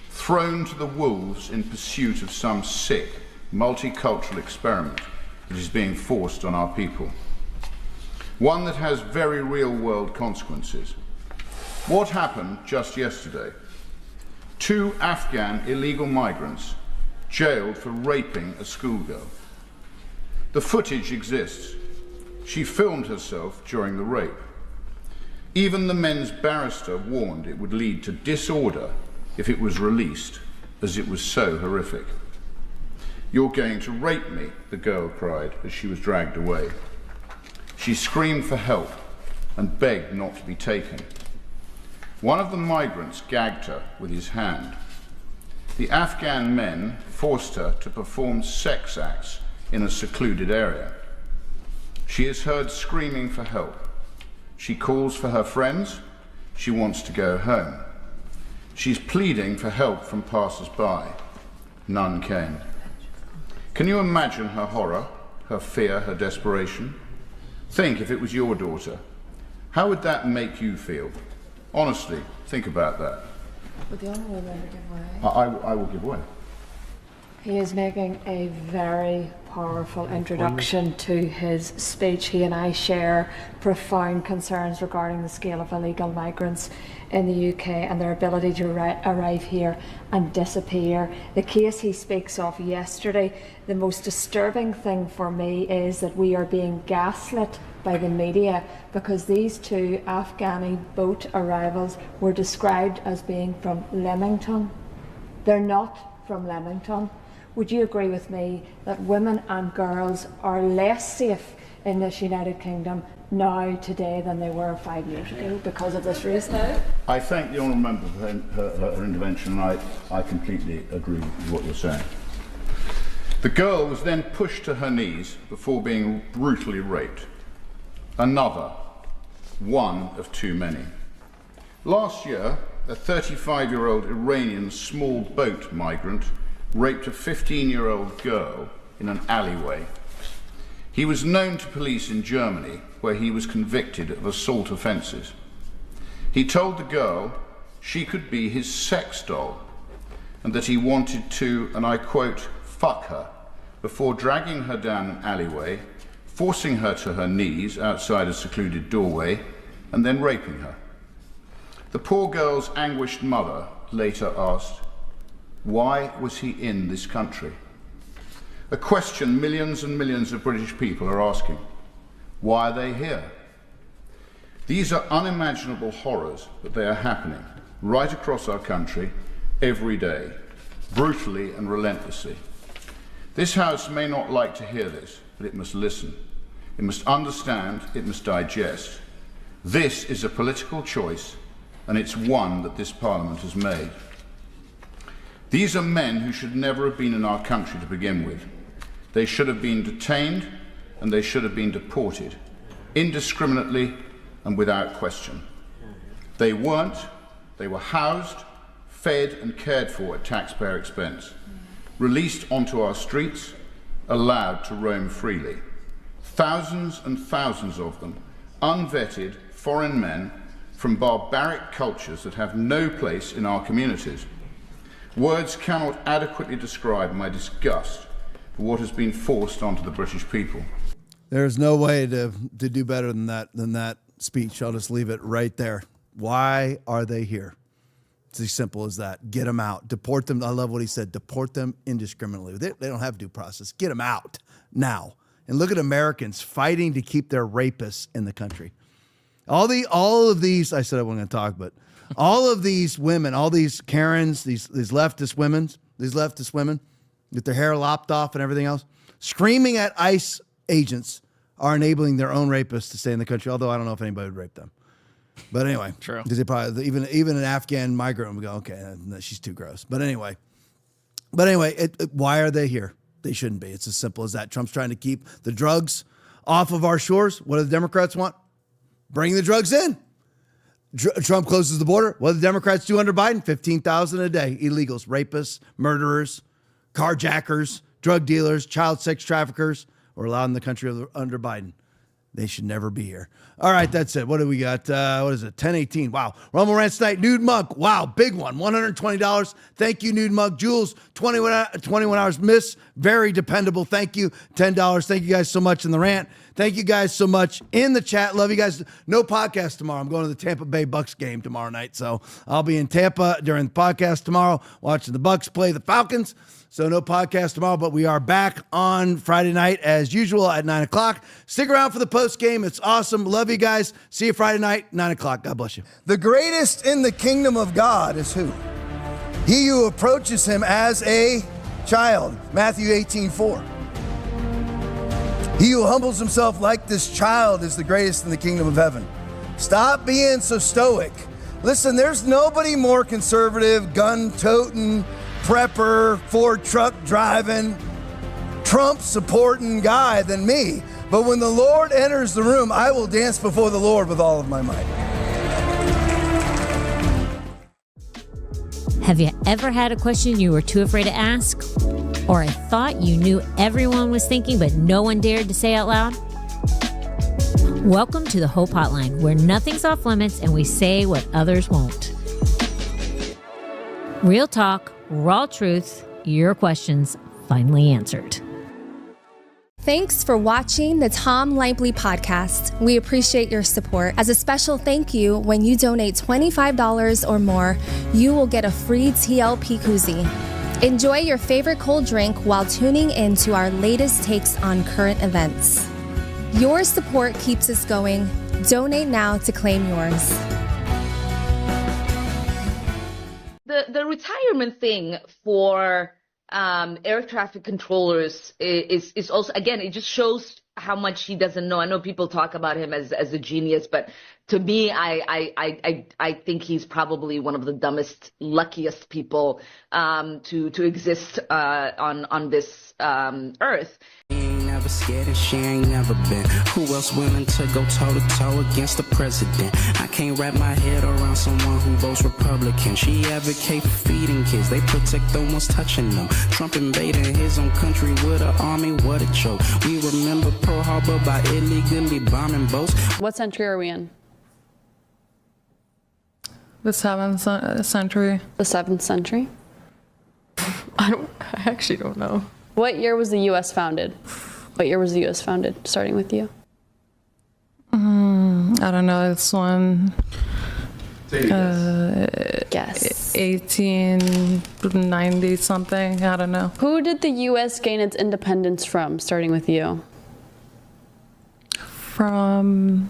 Thrown to the wolves in pursuit of some sick, multicultural experiment that is being forced on our people. One that has very real-world consequences. What happened just yesterday? 2 Afghan illegal migrants jailed for raping a schoolgirl. The footage exists. She filmed herself during the rape. Even the men's barrister warned it would lead to disorder if it was released, as it was so horrific. "You're going to rape me," the girl cried as she was dragged away. She screamed for help and begged not to be taken. One of the migrants gagged her with his hand. The Afghan men forced her to perform sex acts in a secluded area. She is heard screaming for help. She calls for her friends. She wants to go home. She's pleading for help from passers-by. None came. Can you imagine her horror, her fear, her desperation? Think if it was your daughter. How would that make you feel? Honestly, think about that. Would the honourable member give way? I will give way. He is making a very powerful introduction to his speech. He and I share profound concerns regarding the scale of illegal migrants in the UK and their ability to arrive here and disappear. The case he speaks of yesterday, the most disturbing thing for me is that we are being gaslit by the media because these two Afghani boat arrivals were described as being from Leamington. They're not from Leamington. Would you agree with me that women and girls are less safe in this United Kingdom now, today, than they were 5 years ago because of this reason? I thank the honourable member for her intervention, and I completely agree with what you're saying. The girl was then pushed to her knees before being brutally raped. Another, one of too many. Last year, a 35-year-old Iranian small boat migrant raped a 15-year-old girl in an alleyway. He was known to police in Germany, where he was convicted of assault offences. He told the girl she could be his sex doll and that he wanted to, and I quote, fuck her, before dragging her down an alleyway, forcing her to her knees outside a secluded doorway, and then raping her. The poor girl's anguished mother later asked, why was he in this country? A question millions and millions of British people are asking. Why are they here? These are unimaginable horrors, but they are happening right across our country every day, brutally and relentlessly. This House may not like to hear this, but it must listen. It must understand, it must digest. This is a political choice, and it's one that this Parliament has made. These are men who should never have been in our country to begin with. They should have been detained and they should have been deported, indiscriminately and without question. They weren't. They were housed, fed and cared for at taxpayer expense, released onto our streets, allowed to roam freely. Thousands and thousands of them, unvetted foreign men from barbaric cultures that have no place in our communities. Words cannot adequately describe my disgust for what has been forced onto the British people. There's no way to do better than that speech. I'll just leave it right there. Why are they here? It's as simple as that. Get them out. Deport them. I love what he said. Deport them indiscriminately. They don't have due process. Get them out now. And look at Americans fighting to keep their rapists in the country. All of these, I said I wasn't going to talk, but all of these women, all these Karens, these leftist women with their hair lopped off and everything else, screaming at ICE agents are enabling their own rapists to stay in the country, although I don't know if anybody would rape them. But anyway, true. Because they probably, even an Afghan migrant would go, okay, she's too gross. But anyway, why are they here? They shouldn't be. It's as simple as that. Trump's trying to keep the drugs off of our shores. What do the Democrats want? Bring the drugs in. Trump closes the border. What do the Democrats do under Biden? 15,000 a day. Illegals, rapists, murderers, carjackers, drug dealers, child sex traffickers are allowed in the country under Biden. They should never be here. All right, that's it. What do we got? What is it? 10:18. Wow. Rumble Rants Tonight. Nude Monk. Wow, big one. $120. Thank you, Nude Monk. Jules, 21 hours miss. Very dependable. Thank you. $10. Thank you guys so much in the rant. Thank you guys so much in the chat. Love you guys. No podcast tomorrow. I'm going to the Tampa Bay Bucks game tomorrow night. So I'll be in Tampa during the podcast tomorrow, watching the Bucks play the Falcons. So no podcast tomorrow, but we are back on Friday night as usual at 9 o'clock. Stick around for the post game. It's awesome. Love you guys. See you Friday night, 9 o'clock. God bless you. The greatest in the kingdom of God is who? He who approaches him as a child. Matthew 18:4. He who humbles himself like this child is the greatest in the kingdom of heaven. Stop being so stoic. Listen, there's nobody more conservative, gun-toting, prepper, Ford truck driving, Trump supporting guy than me. But when the Lord enters the room, I will dance before the Lord with all of my might. Have you ever had a question you were too afraid to ask? Or a thought you knew everyone was thinking but no one dared to say out loud? Welcome to the Hope Hotline, where nothing's off limits and we say what others won't. Real talk, raw truth, your questions finally answered. Thanks for watching the Tom Laipply Podcast. We appreciate your support. As a special thank you, when you donate $25 or more, you will get a free TLP koozie. Enjoy your favorite cold drink while tuning in to our latest takes on current events. Your support keeps us going. Donate now to claim yours. The retirement thing for air traffic controllers is also, again, it just shows how much he doesn't know. I know people talk about him as a genius, but to me, I think he's probably one of the dumbest, luckiest people to exist on this earth. Never scared and she ain't never been. Who else willing to go toe to toe against the president? I can't wrap my head around someone who votes Republican. She advocate for feeding kids, they protect the ones touching them. Trump invading his own country with an army, what a joke. We remember Pearl Harbor by illegally bombing boats. What century are we in? The 7th century. The 7th century? I actually don't know. What year was the U.S. founded? What year was the U.S. founded, starting with you? I don't know, this one. Guess. 1890 something, I don't know. Who did the U.S. gain its independence from, starting with you? From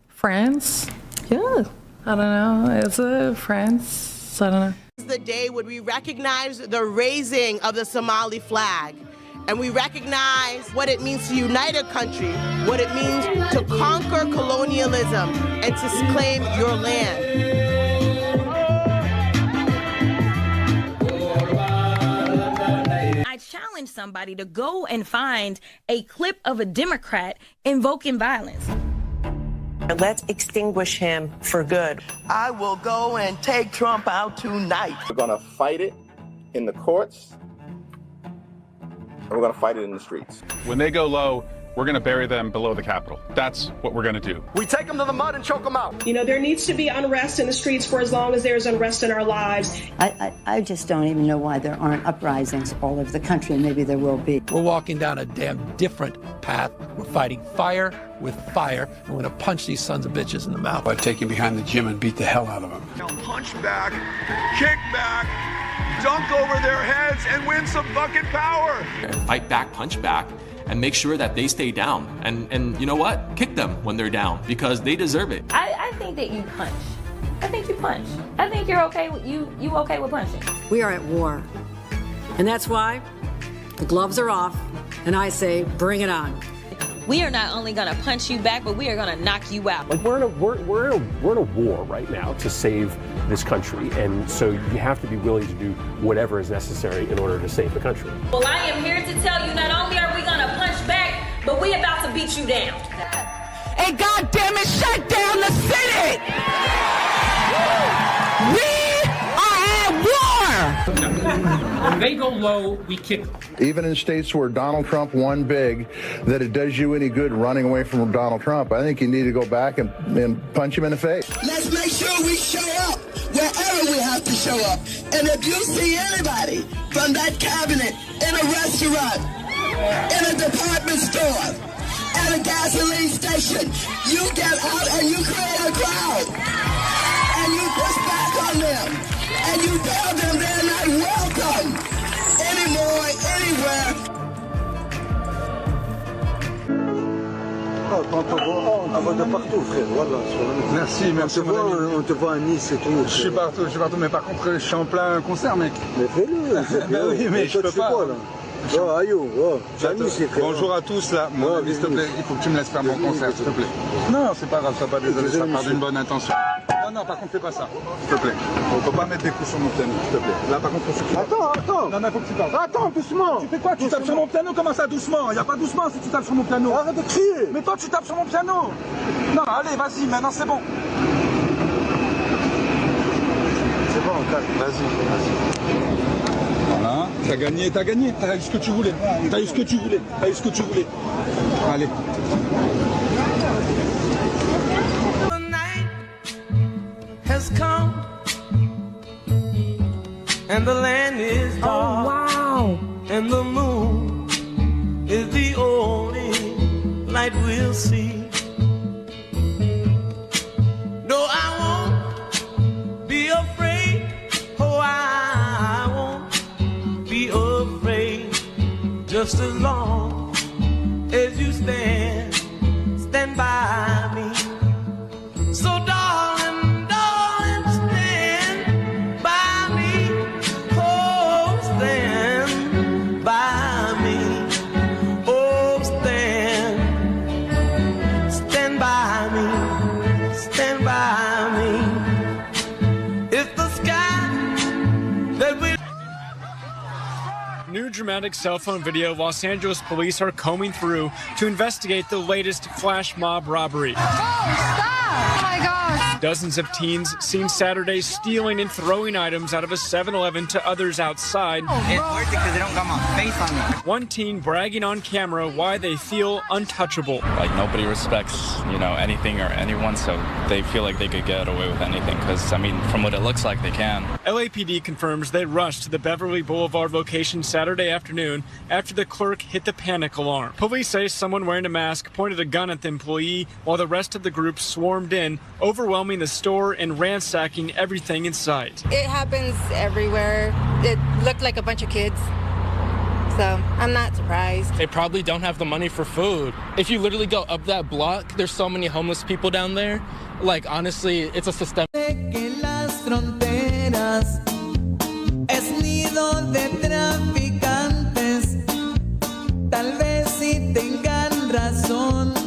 France? Yeah. I don't know, is it France? I don't know. The day when we recognize the raising of the Somali flag, and we recognize what it means to unite a country, what it means to conquer colonialism and to claim your land. I challenge somebody to go and find a clip of a Democrat invoking violence. Let's extinguish him for good. I will go and take Trump out tonight. We're going to fight it in the courts, and we're going to fight it in the streets. When they go low, we're going to bury them below the Capitol. That's what we're going to do. We take them to the mud and choke them out. You know, there needs to be unrest in the streets for as long as there's unrest in our lives. I just don't even know why there aren't uprisings all over the country, and maybe there will be. We're walking down a damn different path. We're fighting fire with fire, and we're going to punch these sons of bitches in the mouth. I'd take him behind the gym and beat the hell out of them. Punch back, kick back, dunk over their heads, and win some fucking power. Fight back, punch back, and make sure that they stay down. And you know what? Kick them when they're down, because they deserve it. I think that you punch. I think you punch. I think you're okay with you okay with punching. We are at war. And that's why the gloves are off, and I say, bring it on. We are not only gonna punch you back, but we are gonna knock you out. Like we're in a war right now to save this country, and so you have to be willing to do whatever is necessary in order to save the country. Well, I am here to tell you, not only are we gonna punch back, but we about to beat you down. And goddamn it, shut down the Senate! We are at war! When they go low, we kick them. Even in states where Donald Trump won big, that it does you any good running away from Donald Trump. I think you need to go back and punch him in the face. Let's make sure we show up wherever we have to show up. And if you see anybody from that cabinet in a restaurant, in a department store, at a gasoline station, you get out and you create a crowd. And you push back on them. And you tell them they're not welcome. boy, anywhere. On te voit de partout, frère. Voilà, merci, merci. On te voit à Nice et tout. Je suis partout, mais par contre, je suis en plein concert, mec. Mais fais-le. Bah oui, mais je peux pas. Quoi, là Bonjour à tous là. Mon ami, s'il te plaît, il faut que tu me laisses faire mon concert, s'il te plaît. Non, c'est pas grave, sois pas désolé, ça part d'une bonne intention. Non, par contre, fais pas ça, s'il te plaît. On peut pas mettre des coups sur mon piano, s'il te plaît. Là, par contre, faut que tu parles. Attends. Non, mais faut que tu parles. Attends, doucement. Tu fais quoi? Tu tapes sur mon piano? Comment ça, doucement? Y a pas doucement si tu tapes sur mon piano. Arrête de crier. Mais toi, tu tapes sur mon piano. Non, allez, vas-y, maintenant c'est bon. C'est bon, vas-y. Voilà, t'as gagné, t'as eu ce que tu voulais, Allez. The night has come and the land is dark. Oh, wow. And the moon is the only light we'll see. No, I won't be afraid. Oh, I won't be afraid. Just as long as you stand by me. So darling, stand by me. Oh, stand by me. Oh, stand by me. Stand by me. It's the sky that we. New dramatic cell phone video Los Angeles police are combing through to investigate the latest flash mob robbery. Oh, stop! Oh my gosh! Dozens of teens seen Saturday stealing and throwing items out of a 7-Eleven to others outside. It's worth it because they don't got my face on it. One teen bragging on camera why they feel untouchable. Like nobody respects, anything or anyone, so they feel like they could get away with anything because, from what it looks like, they can. LAPD confirms they rushed to the Beverly Boulevard location Saturday afternoon after the clerk hit the panic alarm. Police say someone wearing a mask pointed a gun at the employee while the rest of the group swarmed in, overwhelming the store and ransacking everything in sight. It happens everywhere. It looked like a bunch of kids. So I'm not surprised. They probably don't have the money for food. If you literally go up that block, there's so many homeless people down there. Like, honestly, it's a system. Las fronteras es nido de traficantes. Tal vez si tengan razón.